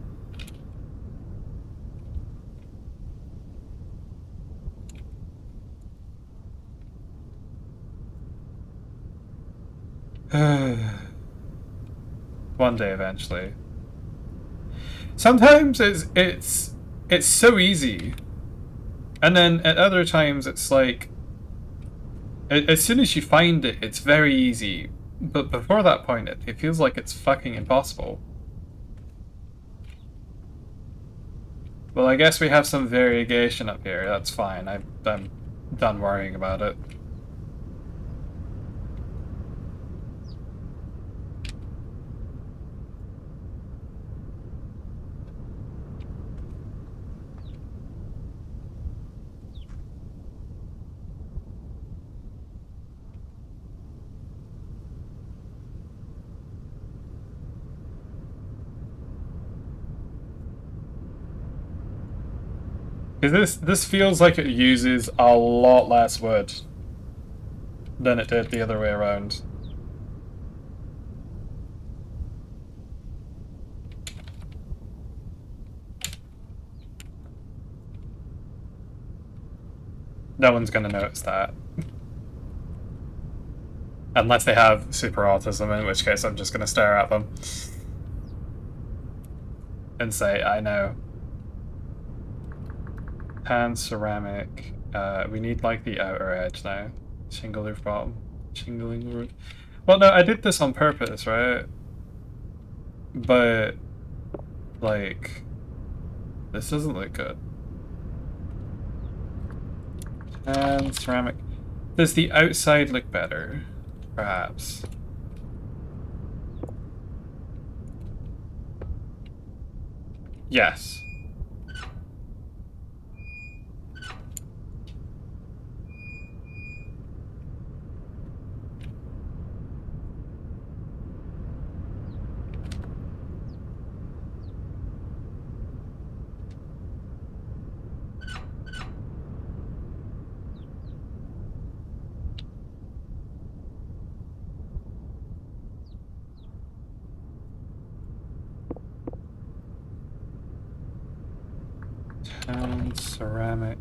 One day eventually. Sometimes it's so easy. And then at other times it's like as soon as you find it, it's very easy. But before that point, it feels like it's fucking impossible. Well, I guess we have some variegation up here. That's fine. I'm done worrying about it. Because this feels like it uses a lot less wood than it did the other way around. No one's gonna notice that. Unless they have super autism, in which case I'm just gonna stare at them. And say, I know. Pan ceramic. We need like the outer edge now. Shingle roof bottom. Shingling roof. Well, no, I did this on purpose, right? But, like, this doesn't look good. And ceramic. Does the outside look better? Perhaps. Yes. Town ceramic.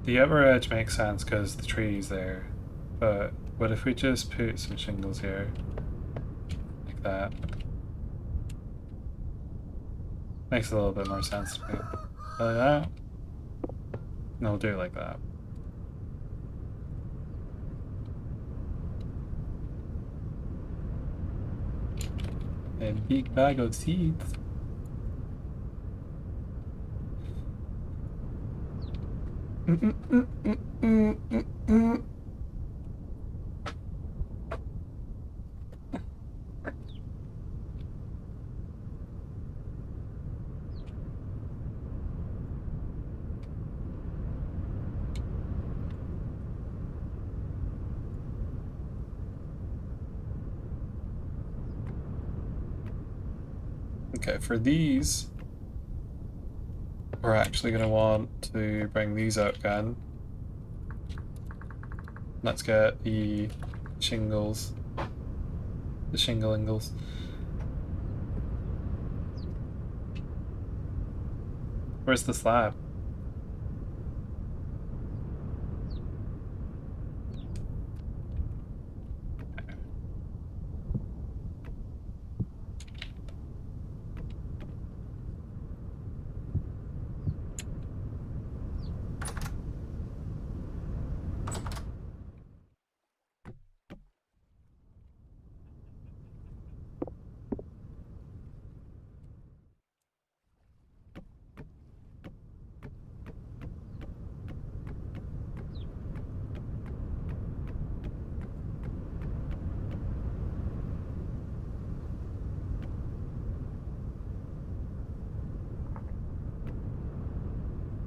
The upper edge makes sense because the tree's there. But what if we just put some shingles here? Like that. Makes a little bit more sense to me. Like that. No, we'll do it like that. A big bag of seeds. Okay, for these, we're actually going to want to bring these out again. Let's get the shingles. The shingle-ingles. Where's the slab?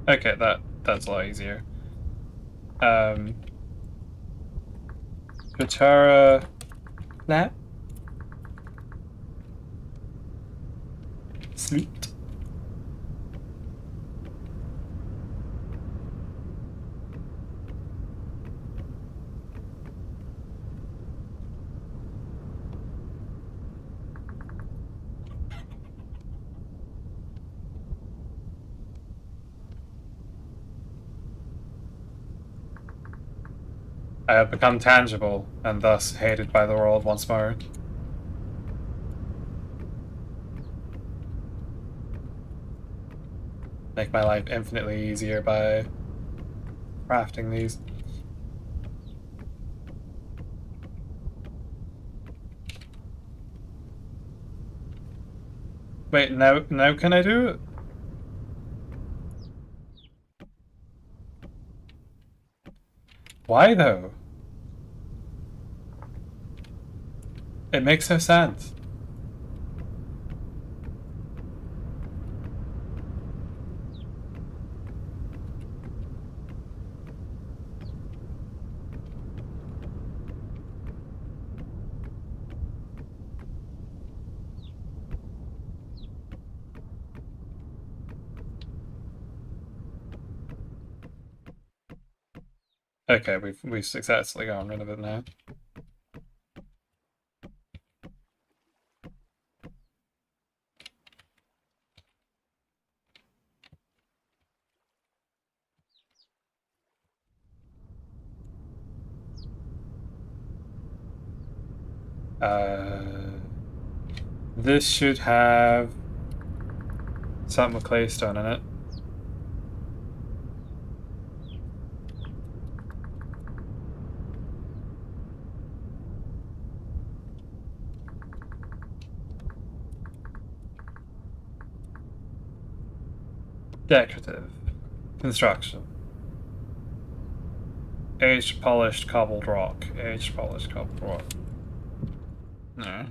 Okay, that's a lot easier. Patara Nap? Sleet? I have become tangible, and thus hated by the world once more. Make my life infinitely easier by crafting these. Wait, now can I do it? Why though? It makes no sense. Okay, we've successfully gotten rid of it now. This should have something with claystone in it. Decorative. Construction. Aged polished cobbled rock. Aged polished cobbled rock. No.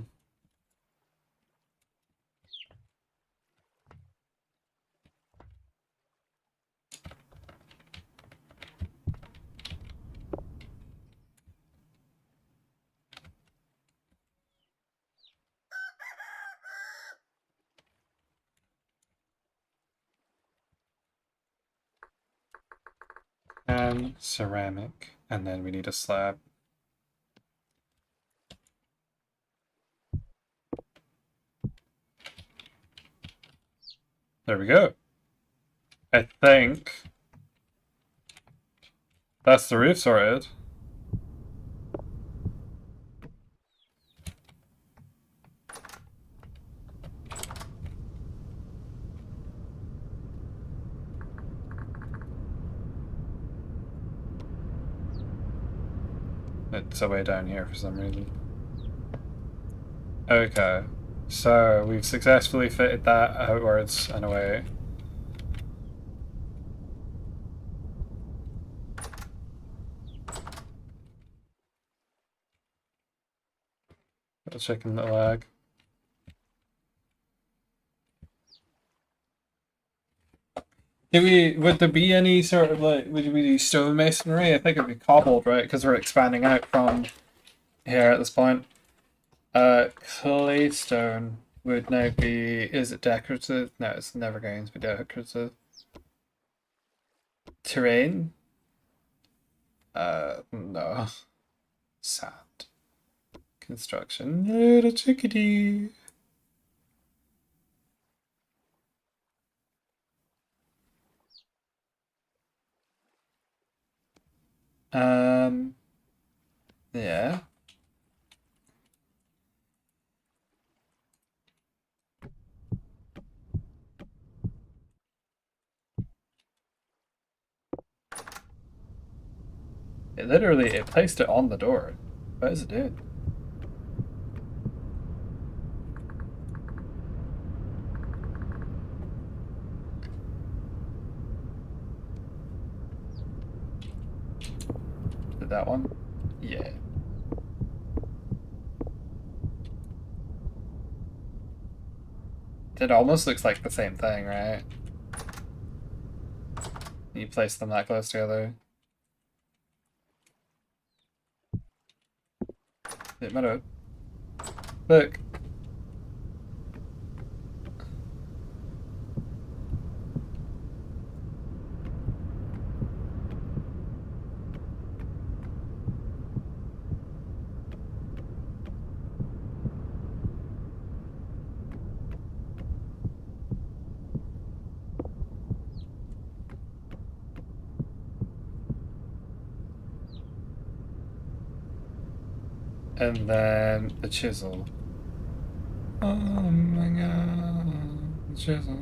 And ceramic. And then we need a slab. There we go. I think That's the roof sorted. It's away down here for some reason. Okay. So we've successfully fitted that outwards and away. Checking the lag. Would there be any sort of like, would we do stonemasonry? I think it'd be cobbled, right? Because we're expanding out from here at this point. Claystone would now be, is it decorative? No, it's never going to be decorative. Terrain? No. Sad. Construction. Little chickadee. Yeah. It placed it on the door. What does it do? Did that one? Yeah. It almost looks like the same thing, right? You place them that close together. It matter. Look. And then the chisel. Oh my god, the chisel.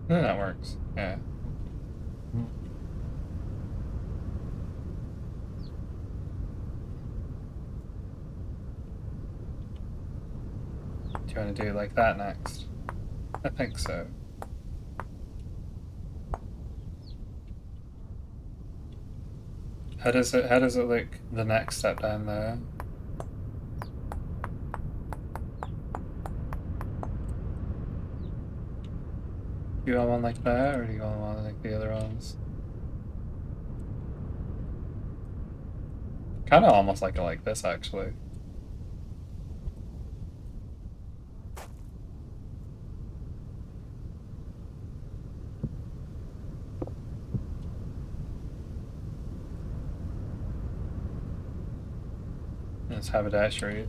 Yeah, that works. Yeah. Do you want to do like that next? I think so. How does it look the next step down there? Do you want one like that, or do you want one like the other ones? Kind of almost like this, actually. Let's have a dash read.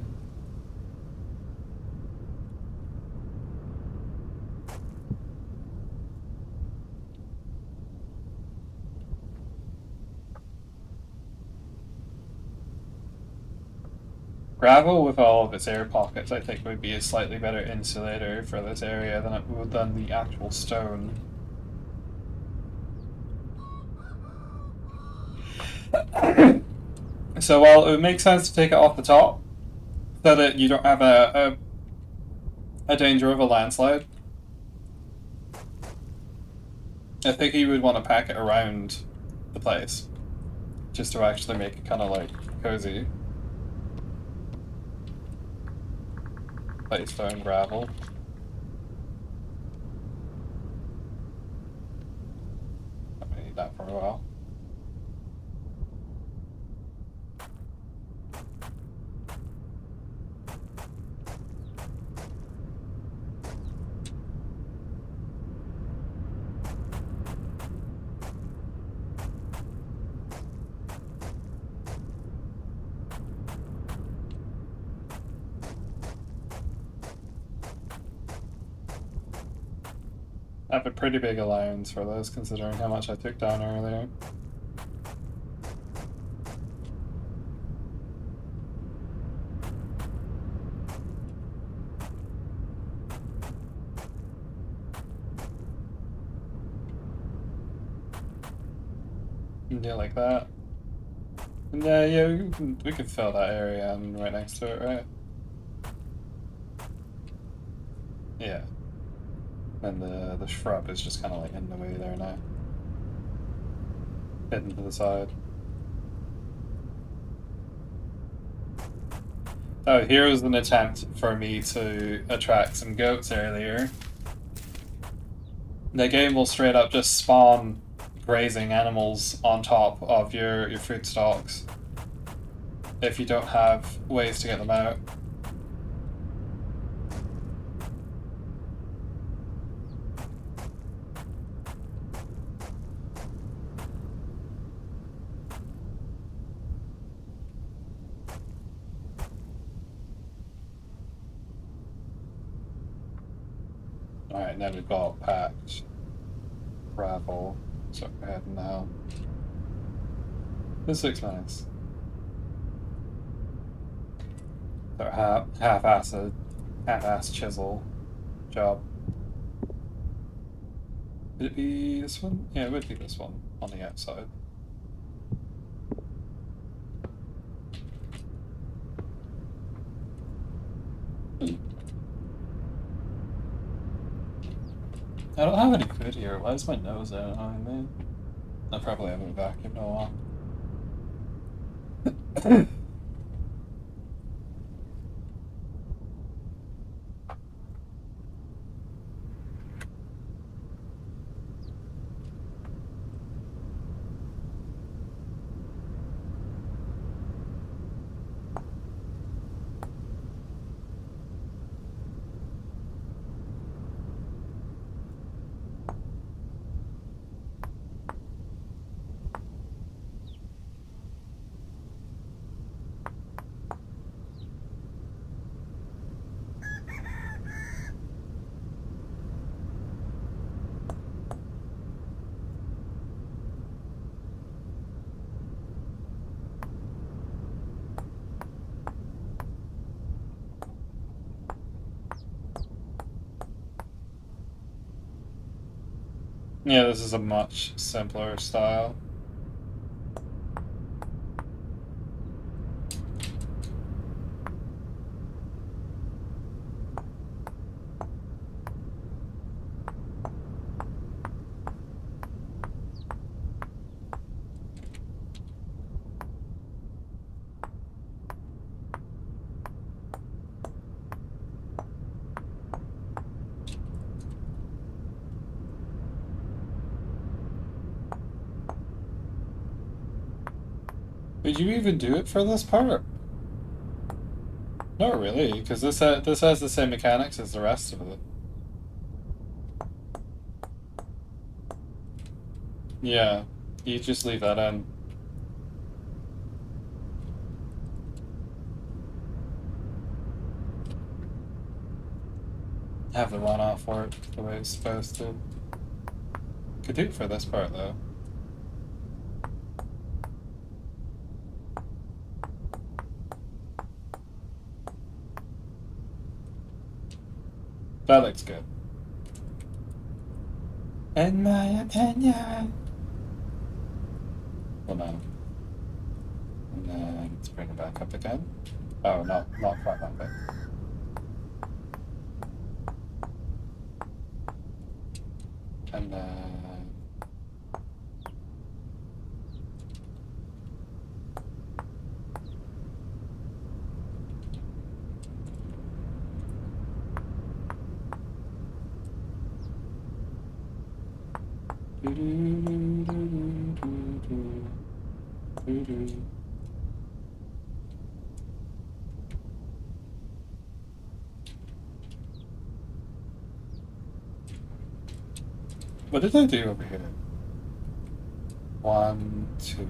Gravel with all of its air pockets, I think, would be a slightly better insulator for this area than it would than the actual stone. So while it would make sense to take it off the top, so that you don't have a danger of a landslide, I think you would want to pack it around the place, just to actually make it kind of like cozy. Stone gravel. I'm gonna need that for a while. I have a pretty big allowance for this, considering how much I took down earlier. Yeah, like that. Yeah, we can fill that area and right next to it, right? Yeah. And the shrub is just kind of like in the way there now. Hidden to the side. Oh, here was an attempt for me to attract some goats earlier. The game will straight up just spawn grazing animals on top of your food stocks if you don't have ways to get them out. Alright, now we've got packed gravel, so we're heading now. This looks nice. So half-ass chisel job. Would it be this one? Yeah, it would be this one on the outside. I don't have any food here. Why is my nose out behind me? I probably haven't vacuumed in a while. Yeah, this is a much simpler style. Did you even do it for this part? Not really, because this has the same mechanics as the rest of it. Yeah, you just leave that in. Have the runoff work the way it's supposed to. Could do it for this part though. That looks good. In my opinion. Hold on. And then let's bring it back up again. Oh, no, not quite that big. And then... What did I do over here? 1, 2, and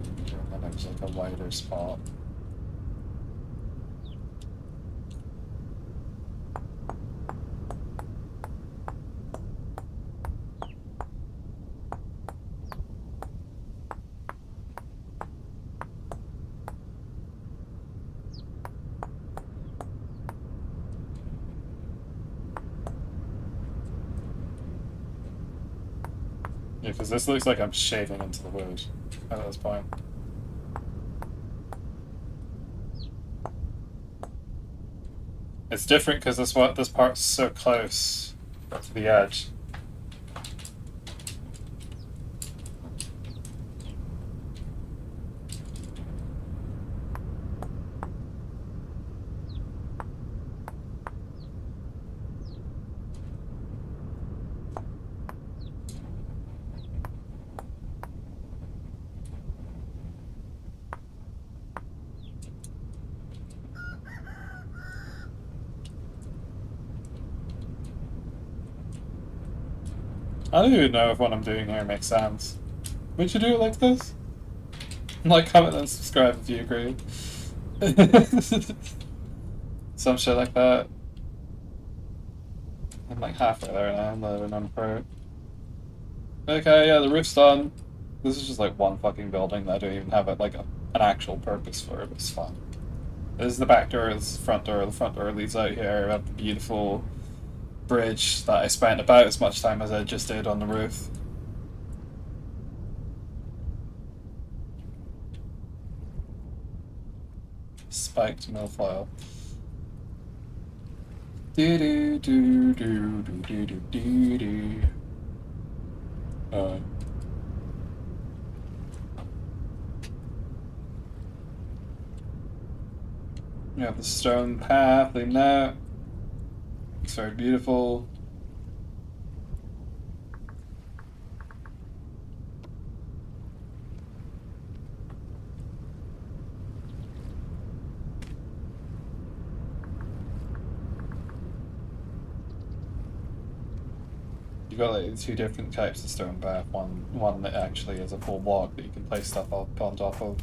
then it was like a wider spot. Because this looks like I'm shaving into the wood at this point. It's different because this part's so close to the edge. I don't even know if what I'm doing here makes sense. Would you do it like this? Like, comment, and subscribe if you agree. Some shit like that. I'm like halfway there now, I'm living on pro. Okay, yeah, the roof's done. This is just like one fucking building that I don't even have an actual purpose for, but it's fun. This is the back door, this is the front door. The front door leads out here. We have the beautiful bridge that I spent about as much time as I just did on the roof. Spiked milfoil. Do do do do do do do do. We have the stone path leading out. It's very beautiful. You've got like two different types of stone path. One that actually is a full block that you can place stuff up on top of.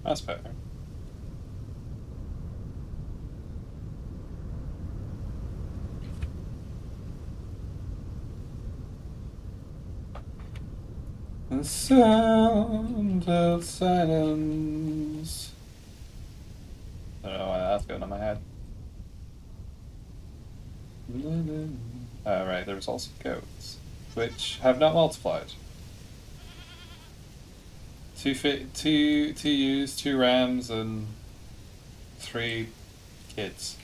That's better. The sound of silence. I don't know why that's going on my head. Oh, right, there's also goats, which have not multiplied. Two ewes, 2 rams, and 3 kids.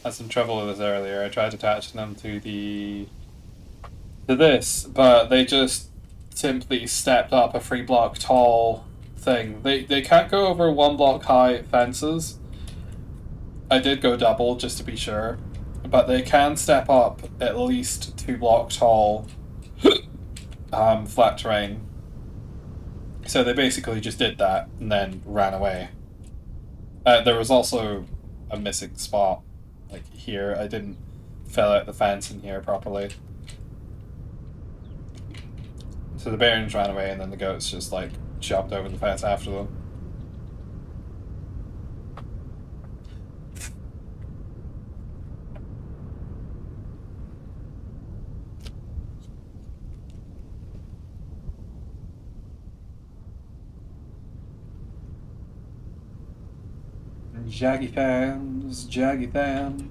Had some trouble with this earlier. I tried attaching them to this, but they just simply stepped up a 3 block tall thing. They can't go over 1 block high fences. I did go double just to be sure, but they can step up at least 2 block tall flat terrain. So they basically just did that and then ran away. There was also a missing spot, like here. I didn't fill out the fence in here properly. So the Barons ran away and then the goats just like jumped over the fence after them. Jaggy fans, Jaggy fan.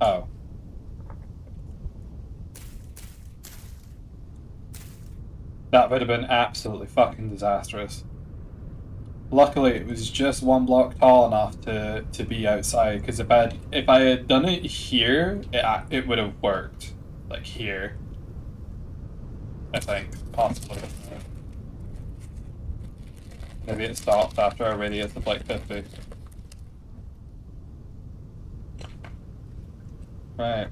Oh. That would have been absolutely fucking disastrous. Luckily, it was just 1 block tall enough to be outside. Because if I had done it here, it would have worked, like here. I think possibly. Maybe it stopped after a radius of like 50. Right.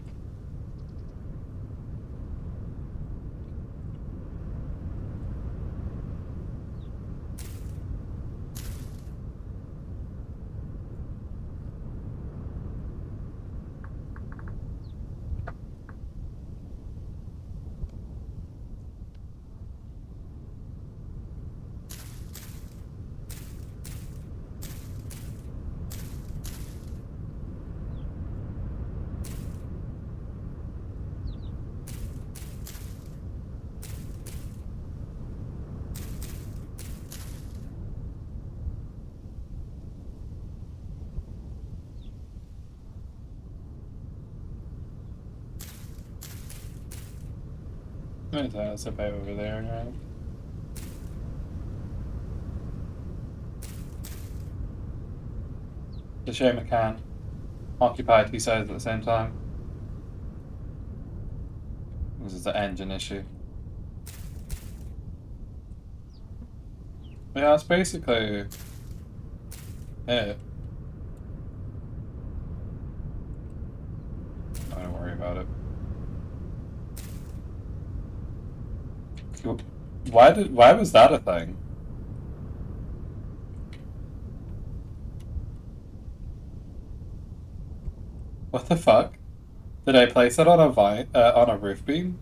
It's about over there now. It's a shame I can't occupy two sides at the same time. This is the engine issue. Yeah, it's basically it. Don't worry about it. Why was that a thing? What the fuck? Did I place it on a on a roof beam?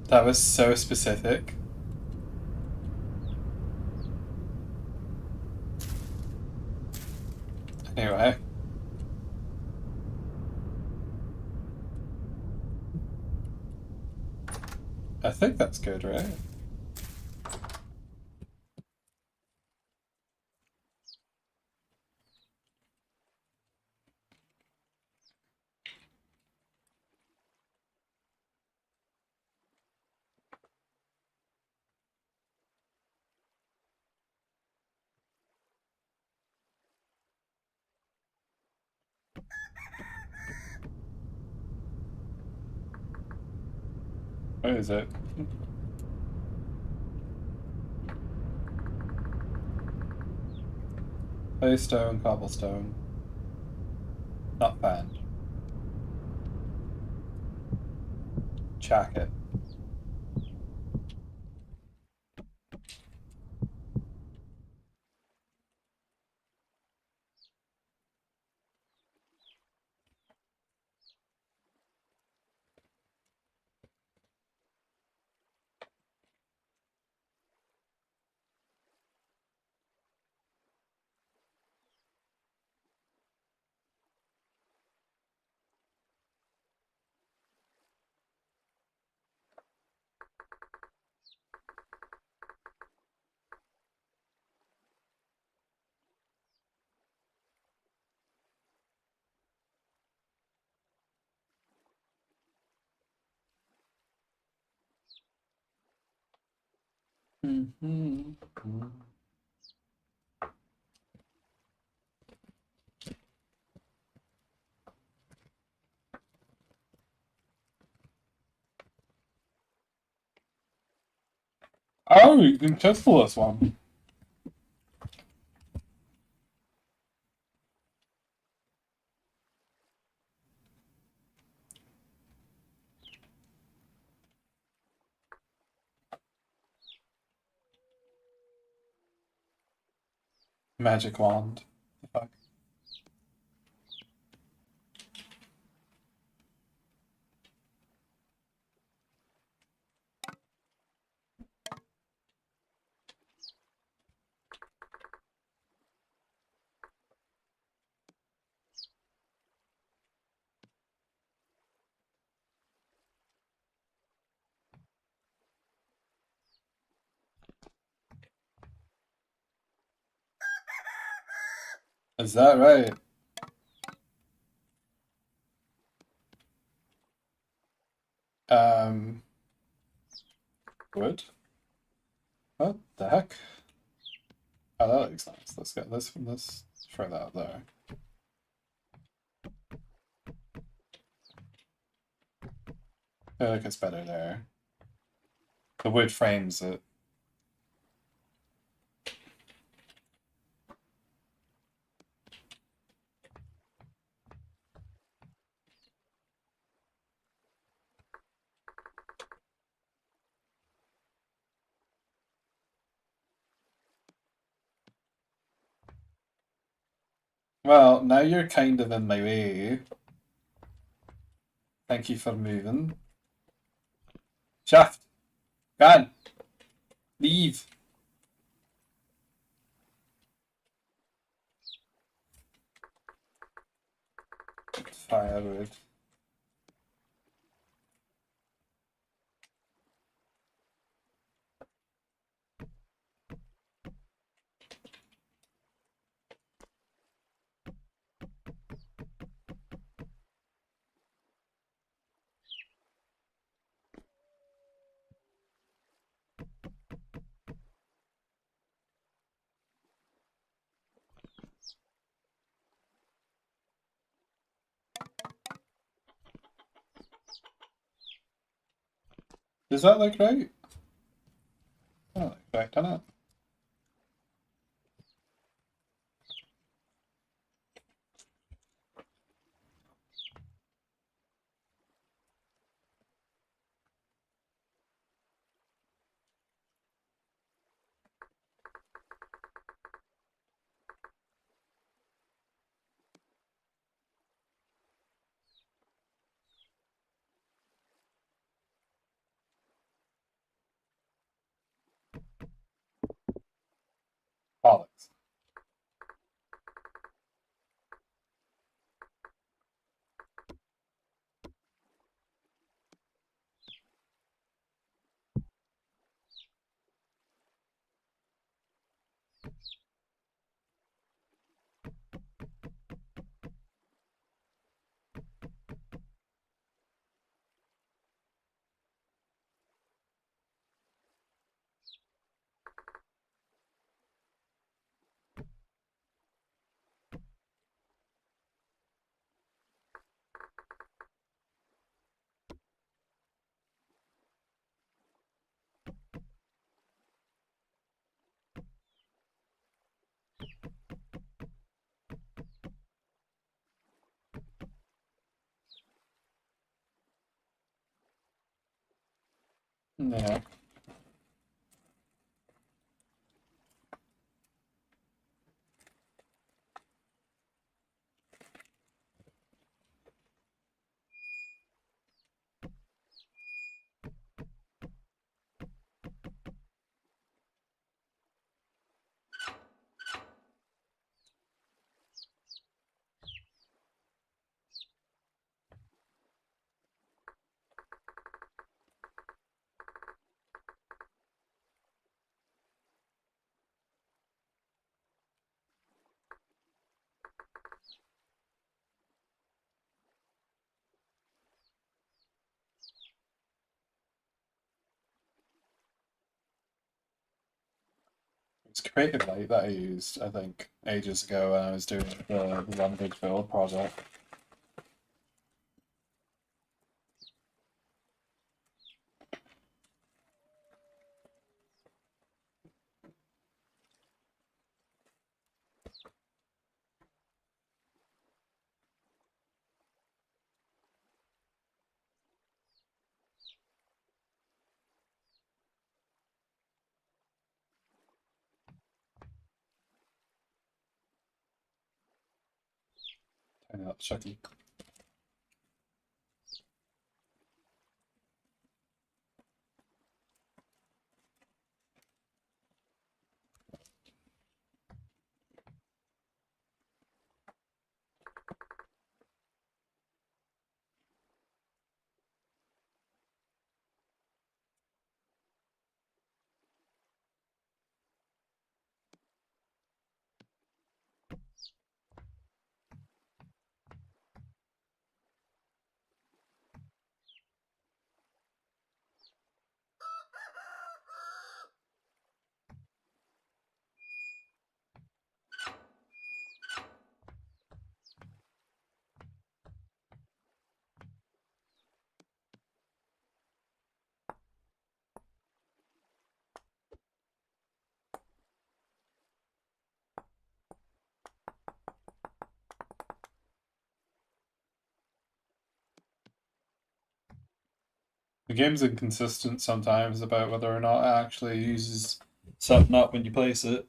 That was so specific. Anyway. I think that's good, right? What is it? Claystone, cobblestone. Not found. Check it. Mm-hmm. Oh, you can pistol this one. Magic wand. The fuck? Is that right? Um, wood? What the heck? Oh, that looks nice. Let's get this from this. Throw that up there. I feel like it's better there. The wood frames it. Well, now you're kind of in my way. Thank you for moving. Shaft! Gone! Leave! Firewood. Does that look right? Oh, back on it. Bollocks. Yeah. It's Creative Light that I used, I think, ages ago when I was doing the One Big Build project. Turn out Chucky. The game's inconsistent sometimes about whether or not it actually uses something up when you place it.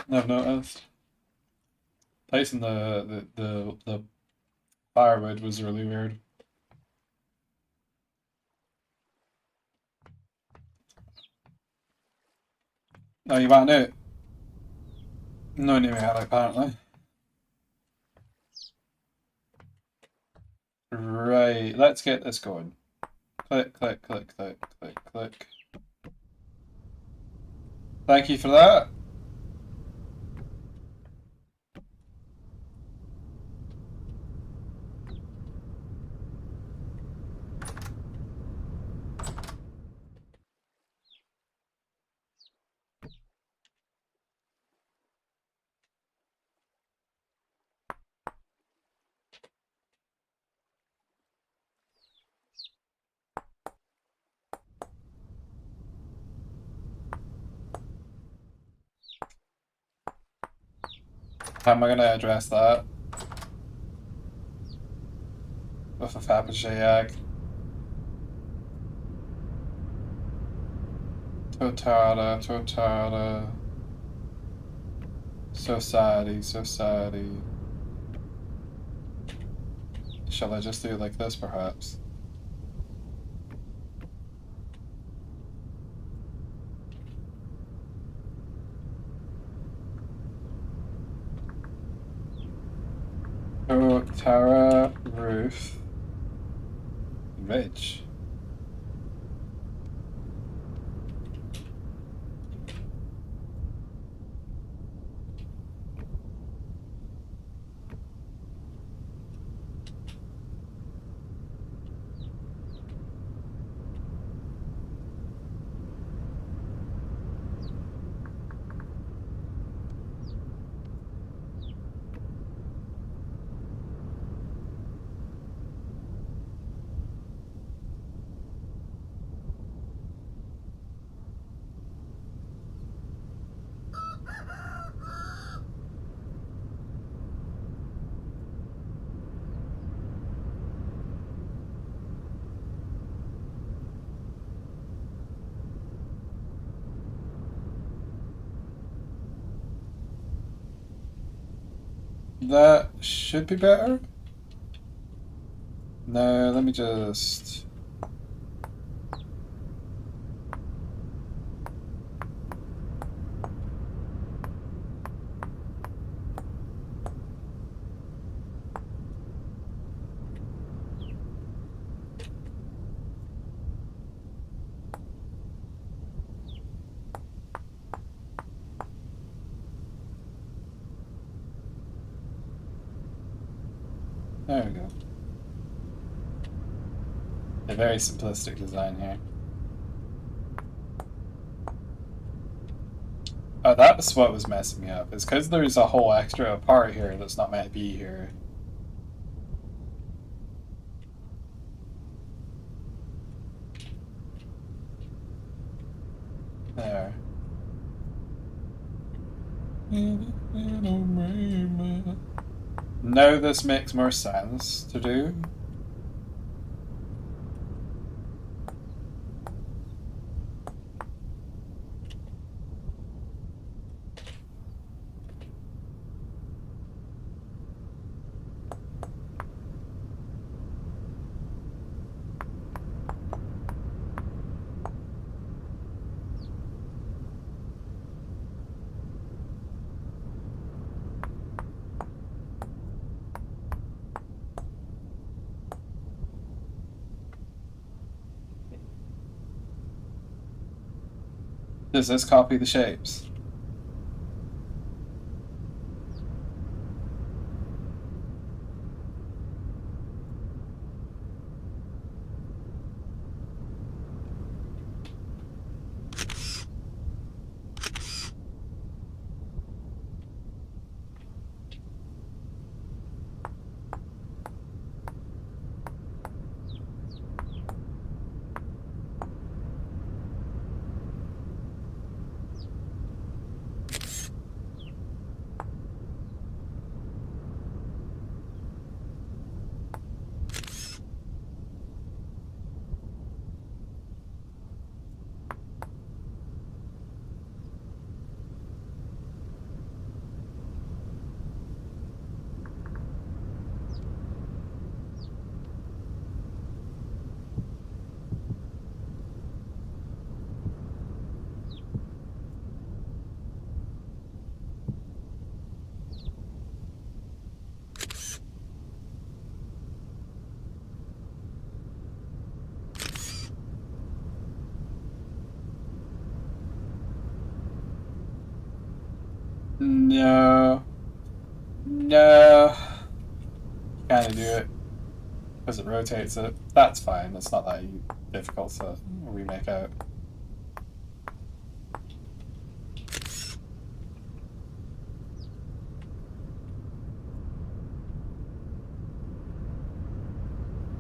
I've noticed. Placing the firewood was really weird. No, you might know. No new had apparently. Right, let's get this going. Click, click, click, click, click, click. Thank you for that. How am I going to address that? With a Fabergé egg. Totara, Totara. Society, society. Shall I just do it like this, perhaps? Totara, roof, ridge. That should be better. No, let me just... There we go. A very simplistic design here. Oh, that's what was messing me up. It's because there's a whole extra part here that's not meant to be here. There. Now this makes more sense to do. Does this copy the shapes? No. No. Kind of do it. Because it rotates it. That's fine. It's not that difficult to remake out.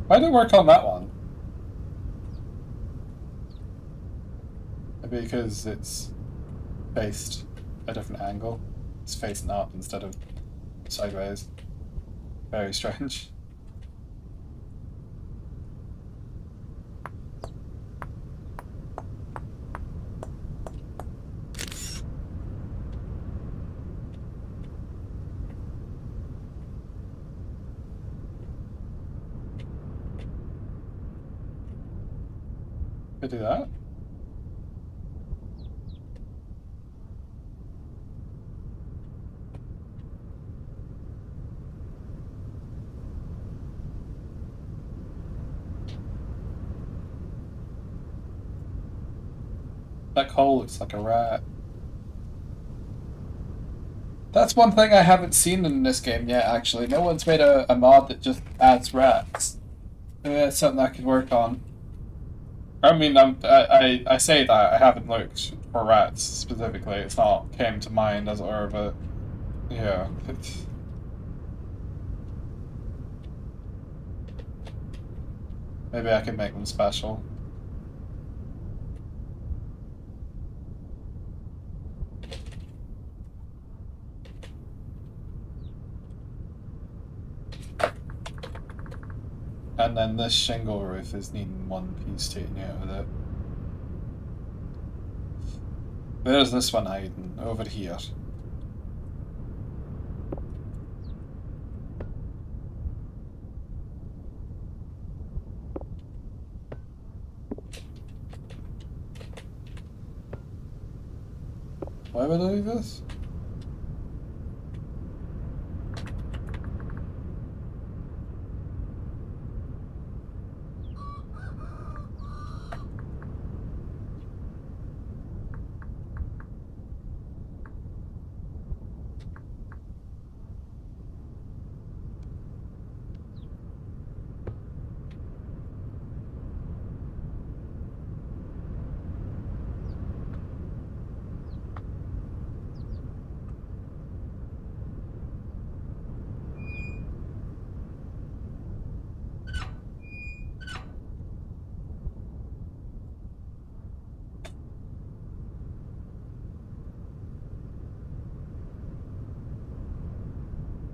Why did it work on that one? Maybe because it's faced a different angle. It's facing up instead of sideways. Very strange. Could do that. That hole looks like a rat. That's one thing I haven't seen in this game yet, actually. No one's made a mod that just adds rats. Maybe that's something I could work on. I mean, I say that, I haven't looked for rats specifically. It's not came to mind, as it were, but yeah. Maybe I can make them special. And then this shingle roof is needing one piece taken out of it. Where's this one hiding? Over here. Why would I do this?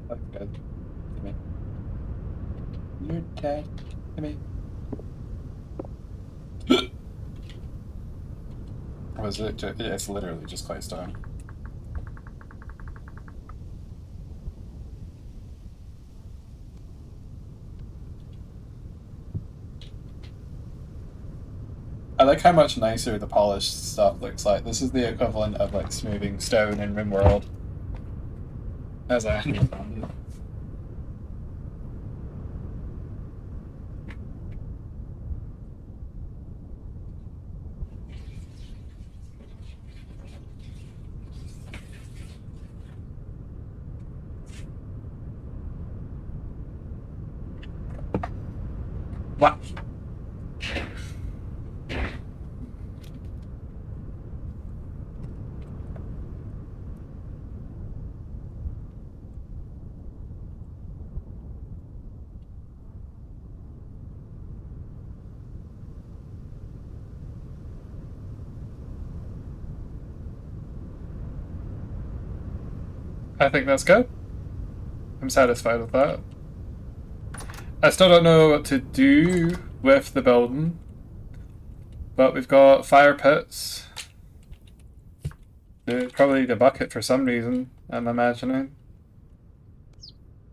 That's good. Come here. You're dead. Come here. Was it? Yeah, it's literally just clay stone. I like how much nicer the polished stuff looks like. This is the equivalent of like smoothing stone in RimWorld. As I understand it. What? I think that's good. I'm satisfied with that. I still don't know what to do with the building, but we've got fire pits. Probably the bucket for some reason, I'm imagining.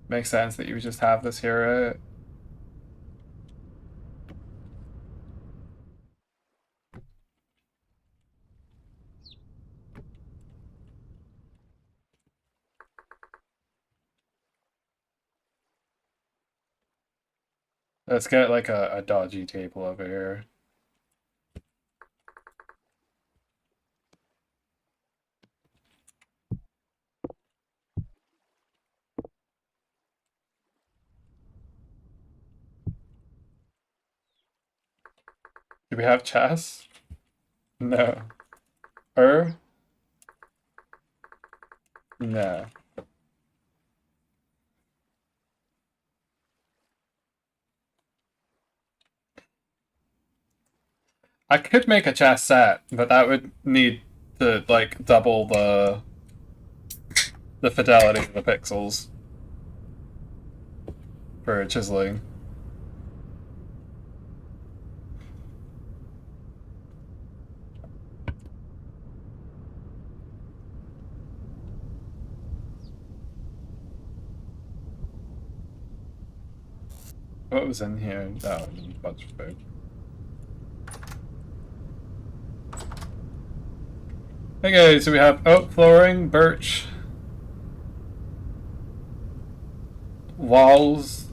Makes sense that you would just have this here, right? Let's get like a dodgy table over here. Do we have chess? No. No. I could make a chess set, but that would need to like double the fidelity of the pixels. for chiseling. What was in here? Oh, a bunch of food. Okay, so we have oak flooring, birch walls,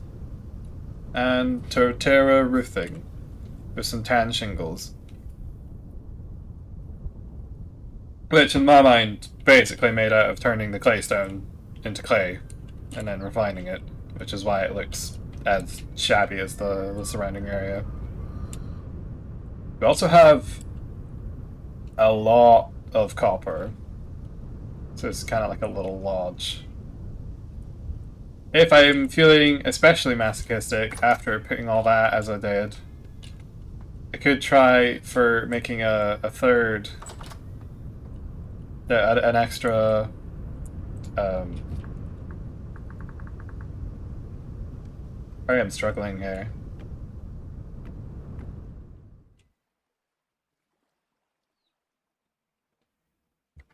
and tortilla roofing with some tan shingles. Which, in my mind, basically made out of turning the clay stone into clay and then refining it, which is why it looks as shabby as the surrounding area. We also have a lot of copper, so it's kind of like a little lodge. If I'm feeling especially masochistic after putting all that as I did, I could try for making a third, an extra. Um, I am struggling here.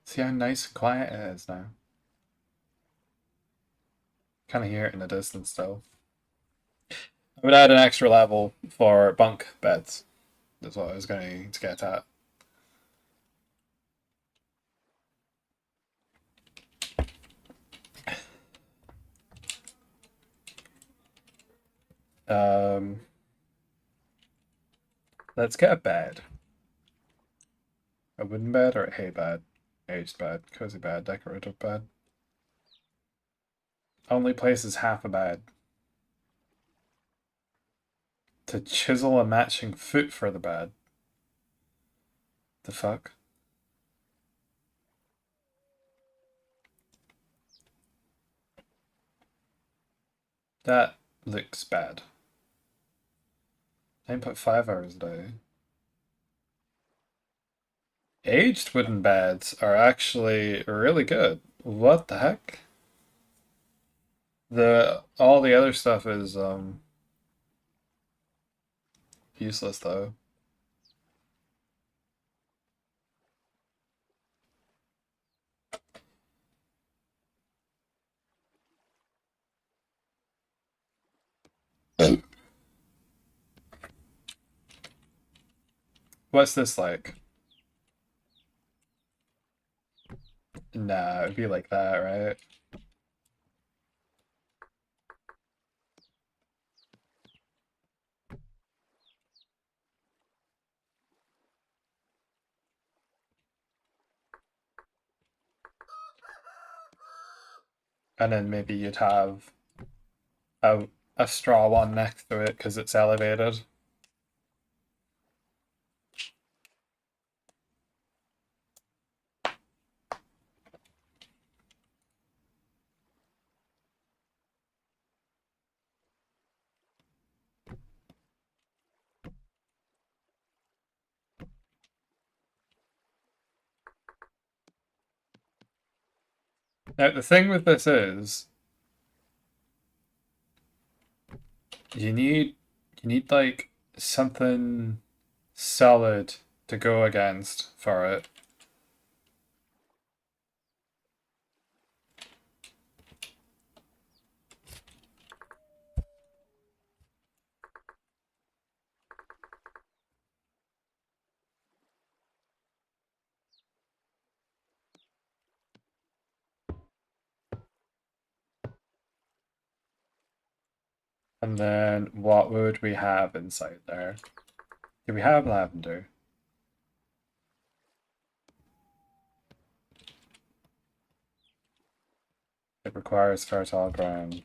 See how nice and quiet it is now. Kind of hear it in the distance though. I would add an extra level for bunk beds. That's what I was going to get at. Um, let's get a bed. A wooden bed or a hay bed? Aged bed, cozy bed, decorative bed. Only places half a bed. To chisel a matching foot for the bed. The fuck? That looks bad. 9.5 hours a day. Aged wooden beds are actually really good. What the heck? All the other stuff is useless though. What's this like? Nah, it'd be like that, right? And then maybe you'd have a a straw one next to it because it's elevated. Now the thing with this is you need like something solid to go against for it. And then what would we have inside there? Do we have lavender? It requires fertile ground.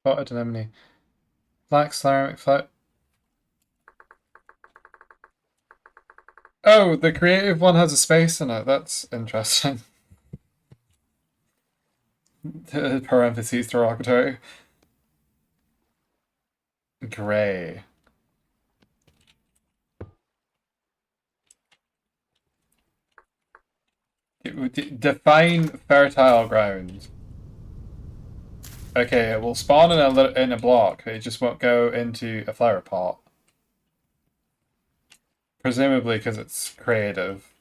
Spotted anemone. Black ceramic flat. Oh, the creative one has a space in it. That's interesting. Parentheses derogatory. Gray. Define fertile ground. Okay, it will spawn in a block. It just won't go into a flower pot. Presumably because it's creative.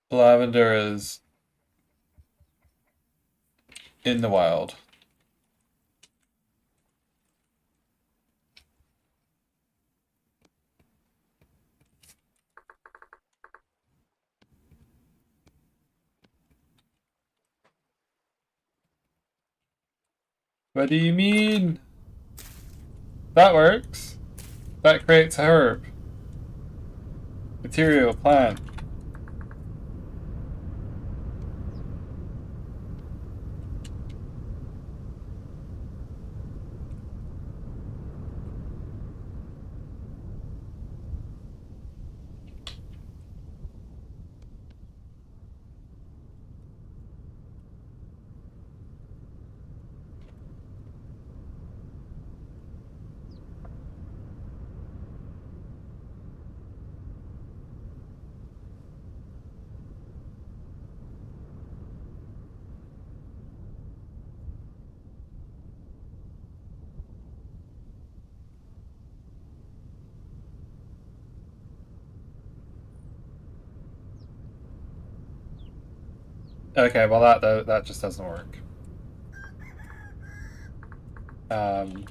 Lavender is in the wild. What do you mean? That works. That creates a herb. Material, plant. Okay, well that just doesn't work. Um,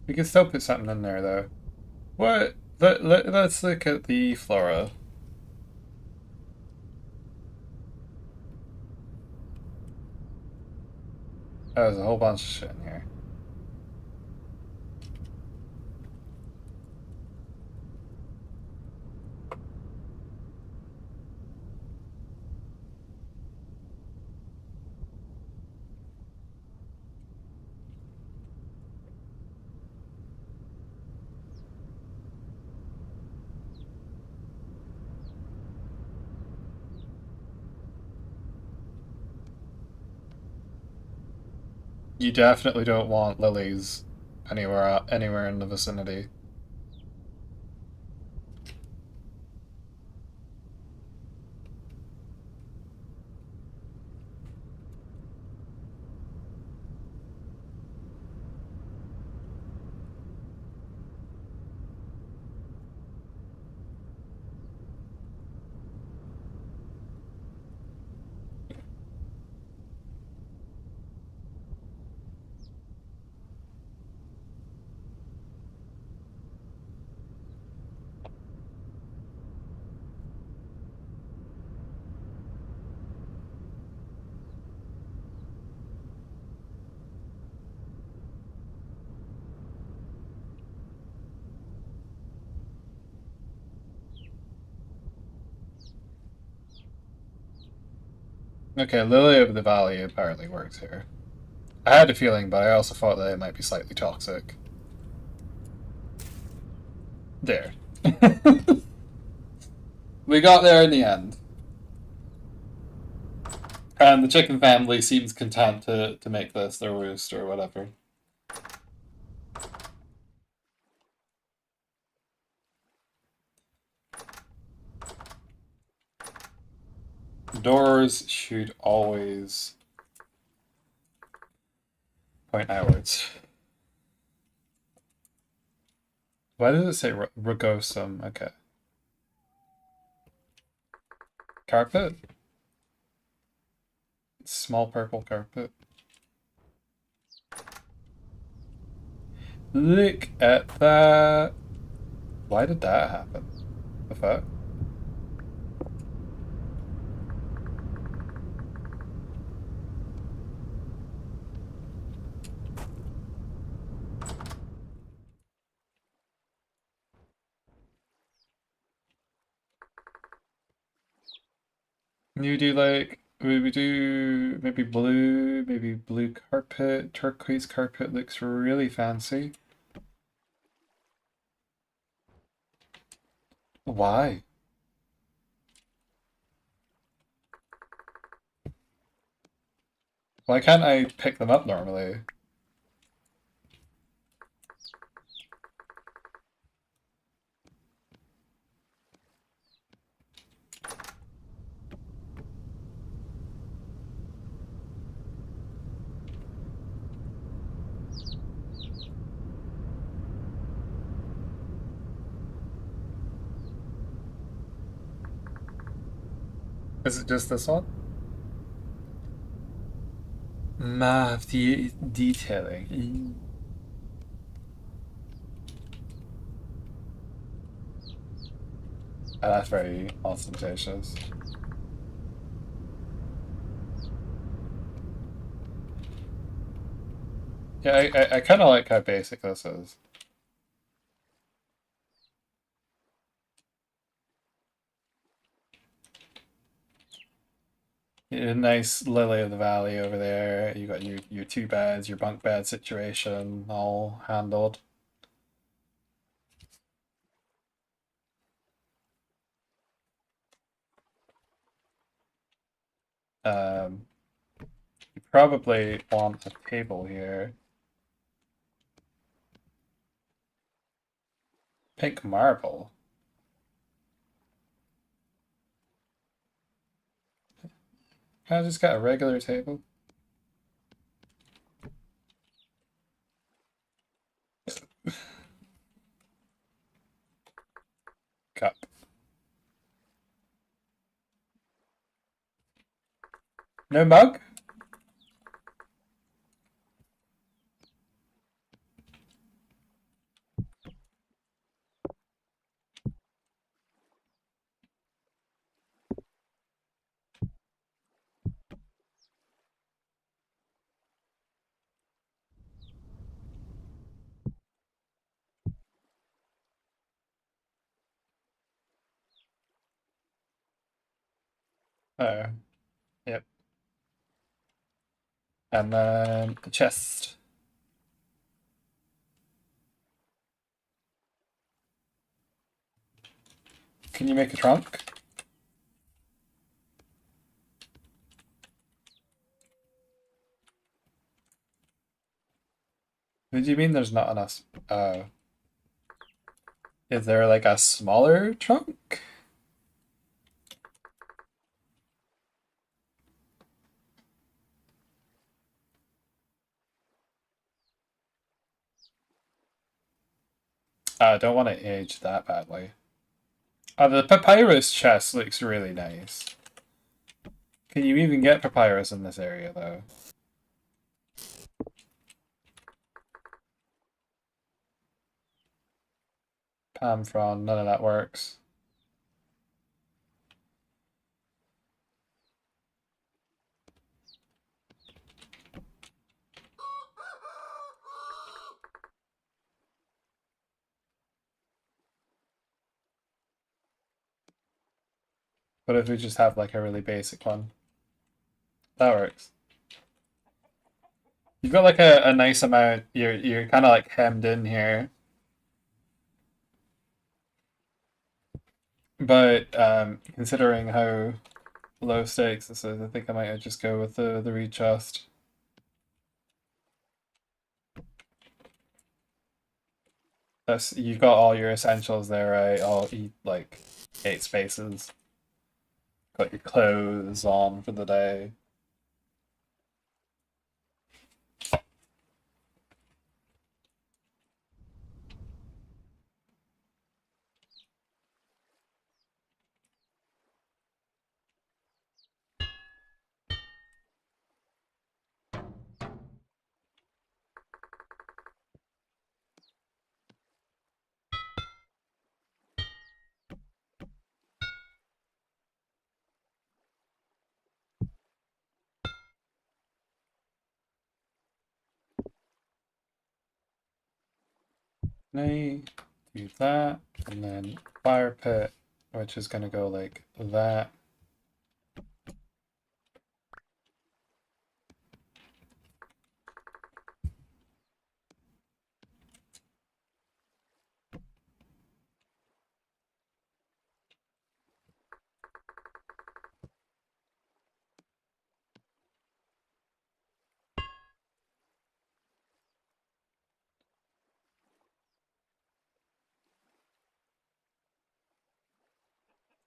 we can still put something in there though. What? Let's look at the flora. Oh, there's a whole bunch of shit in here. You definitely don't want lilies anywhere in the vicinity. Okay, Lily of the Valley apparently works here. I had a feeling, but I also thought that it might be slightly toxic. There. We got there in the end. And the chicken family seems content to make this their roost or whatever. Doors should always point outwards. Why does it say rugosum? Okay. Carpet? Small purple carpet. Look at that. Why did that happen? The fuck? You do like we do maybe blue carpet, turquoise carpet looks really fancy. Why? Why can't I pick them up normally? Is it just this one? Math detailing. Oh, that's very ostentatious. Yeah, I kind of like how basic this is. A nice lily of the valley over there. You got your two beds, your bunk bed situation all handled. Um, you probably want a table here. Pink marble. Can I just get a regular table? Cup. No mug? Oh, yep. And then the chest. Can you make a trunk? What do you mean there's not enough? Is there like a smaller trunk? I don't want to age that badly. The papyrus chest looks really nice. Can you even get papyrus in this area though? Pamphron, none of that works. But if we just have like a really basic one, that works. You've got like a nice amount. You're kind of like hemmed in here, but considering how low stakes this is, I think I might just go with the reed chest. That's you've got all your essentials there, right? I'll eat like 8 spaces. Got your clothes on for the day. Nay, do that, and then fire pit, which is gonna go like that.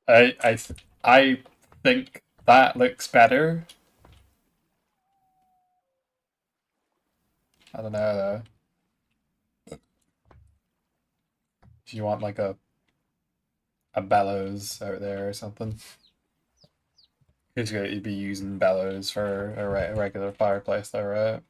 I think that looks better. I don't know though. If you want like a bellows out there or something, because you'd be using bellows for a regular fireplace, though, right?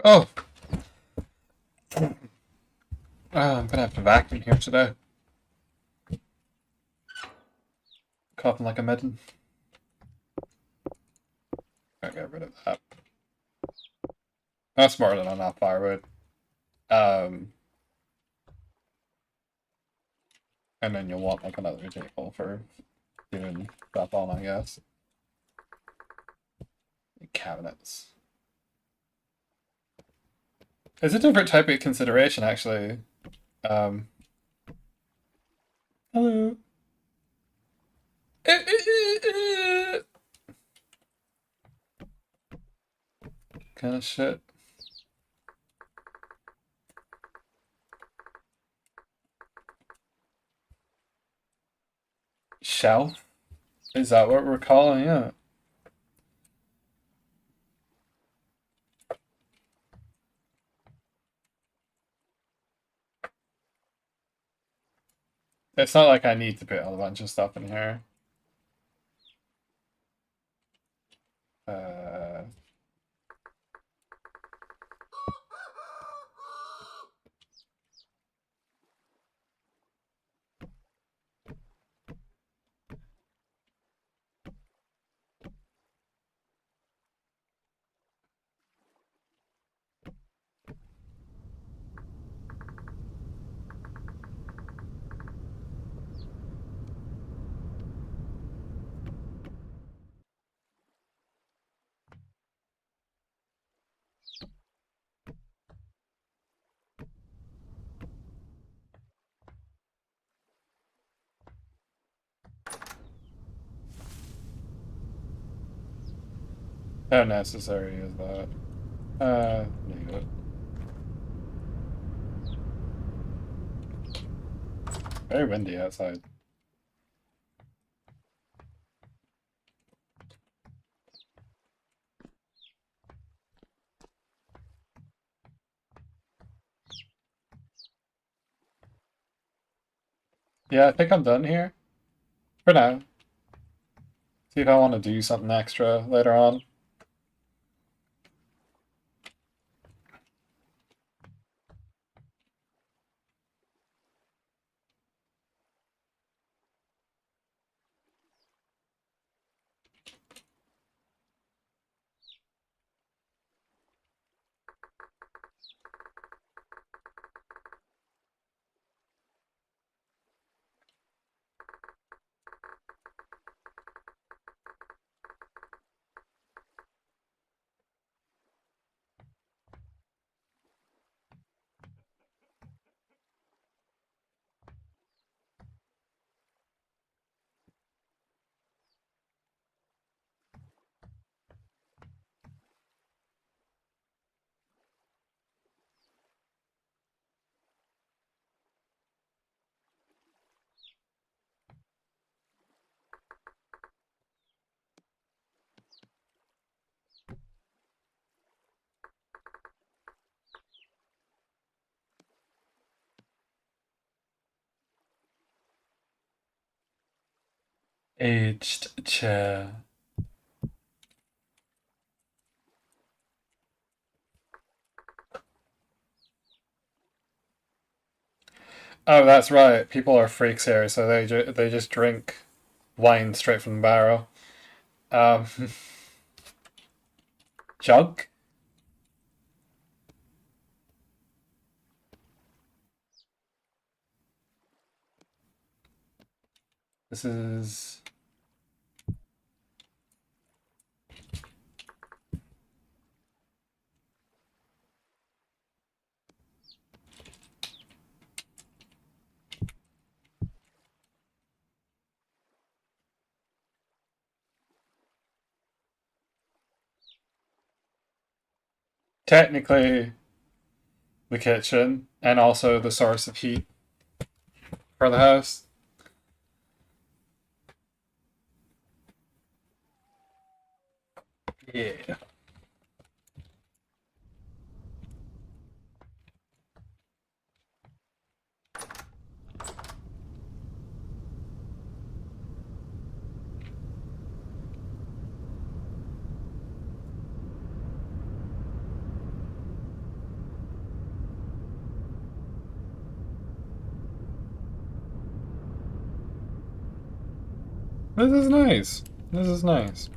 Oh, I'm gonna have to vacuum here today. Coughing like a midden. Gotta get rid of that. That's more than enough firewood. Um, and then you'll want like another table for doing stuff on, I guess. Cabinets. It's a different type of consideration, actually. Um, hello. Kind of shit. Shelf? Is that what we're calling it? It's not like I need to put a bunch of stuff in here. Uh, how necessary is that? Leave it. Very windy outside. Yeah, I think I'm done here for now. See if I want to do something extra later on. Aged chair. Oh, that's right. People are freaks here, so they just drink wine straight from the barrel. Um, jug. This is... technically the kitchen and also the source of heat for the house. Yeah. This is nice. This is nice.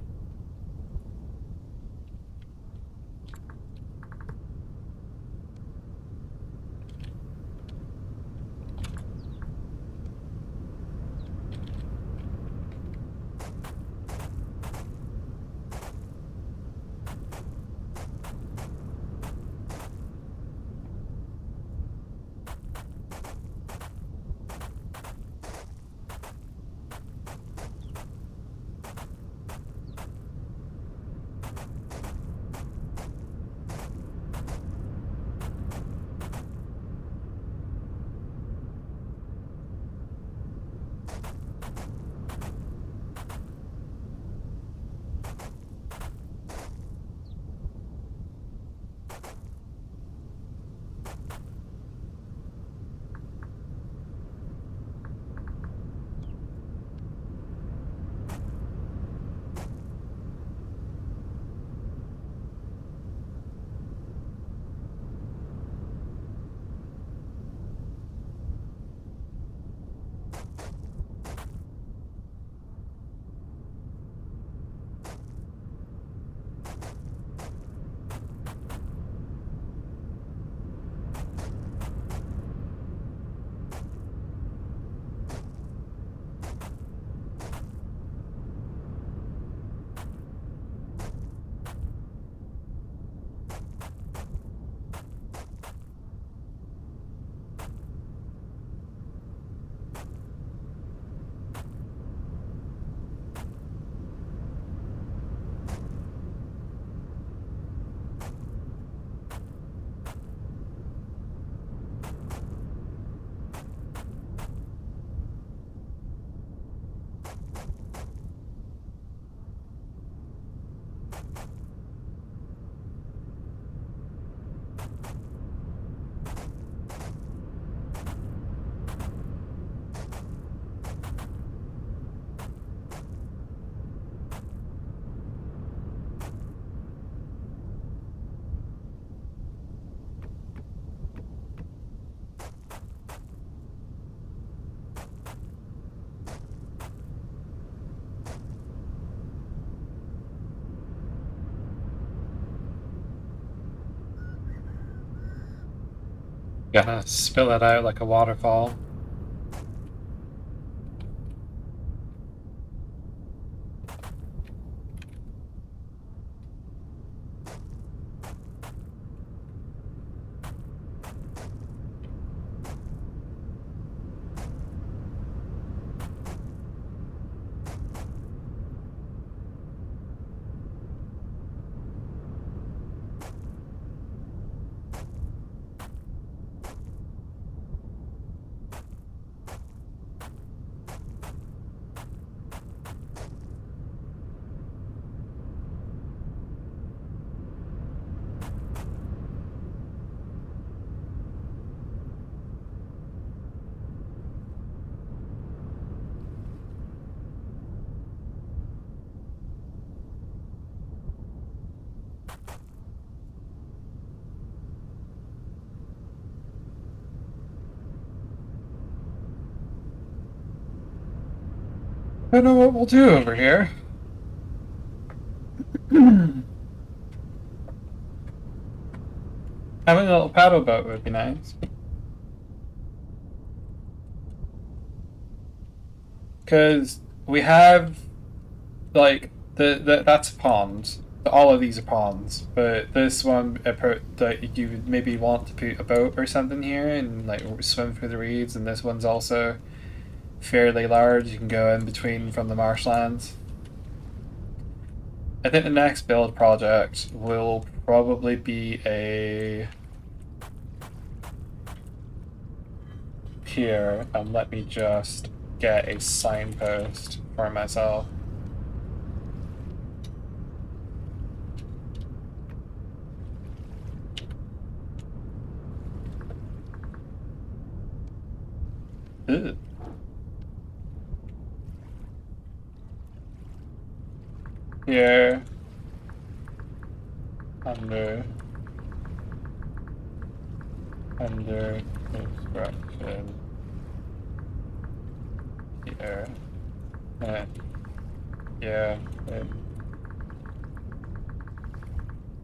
Gonna spill it out like a waterfall. I don't know what we'll do over here. Having a little paddle boat would be nice. Because we have like that's a pond. All of these are ponds, but this one that you would maybe want to put a boat or something here and like swim through the reeds, and this one's also fairly large. You can go in between from the marshlands. I think the next build project will probably be a pier, and let me just get a signpost for myself. Ew. Here, under construction, here, yeah, in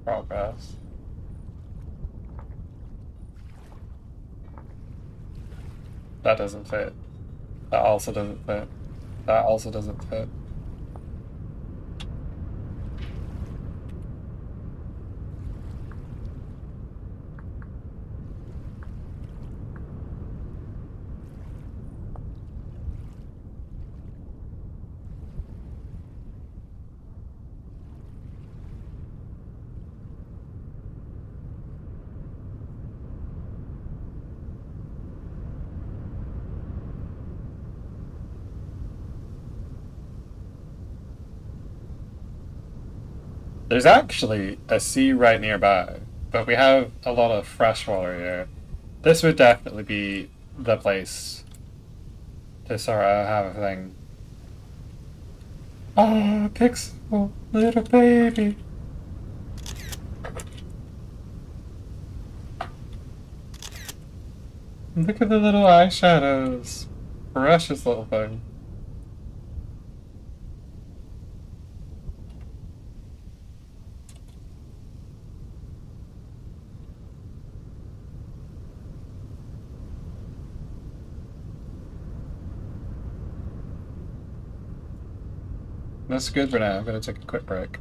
progress. That doesn't fit. That also doesn't fit. That also doesn't fit. There's actually a sea right nearby, but we have a lot of fresh water here. This would definitely be the place to sort of have a thing. Ah, Pixel, little baby. Look at the little eyeshadows. Precious little thing. That's good for now. I'm gonna take a quick break.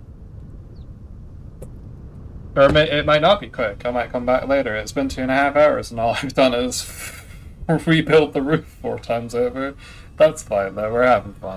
Or it might not be quick. I might come back later. It's been 2.5 hours and all I've done is rebuild the roof 4 times over. That's fine though, we're having fun.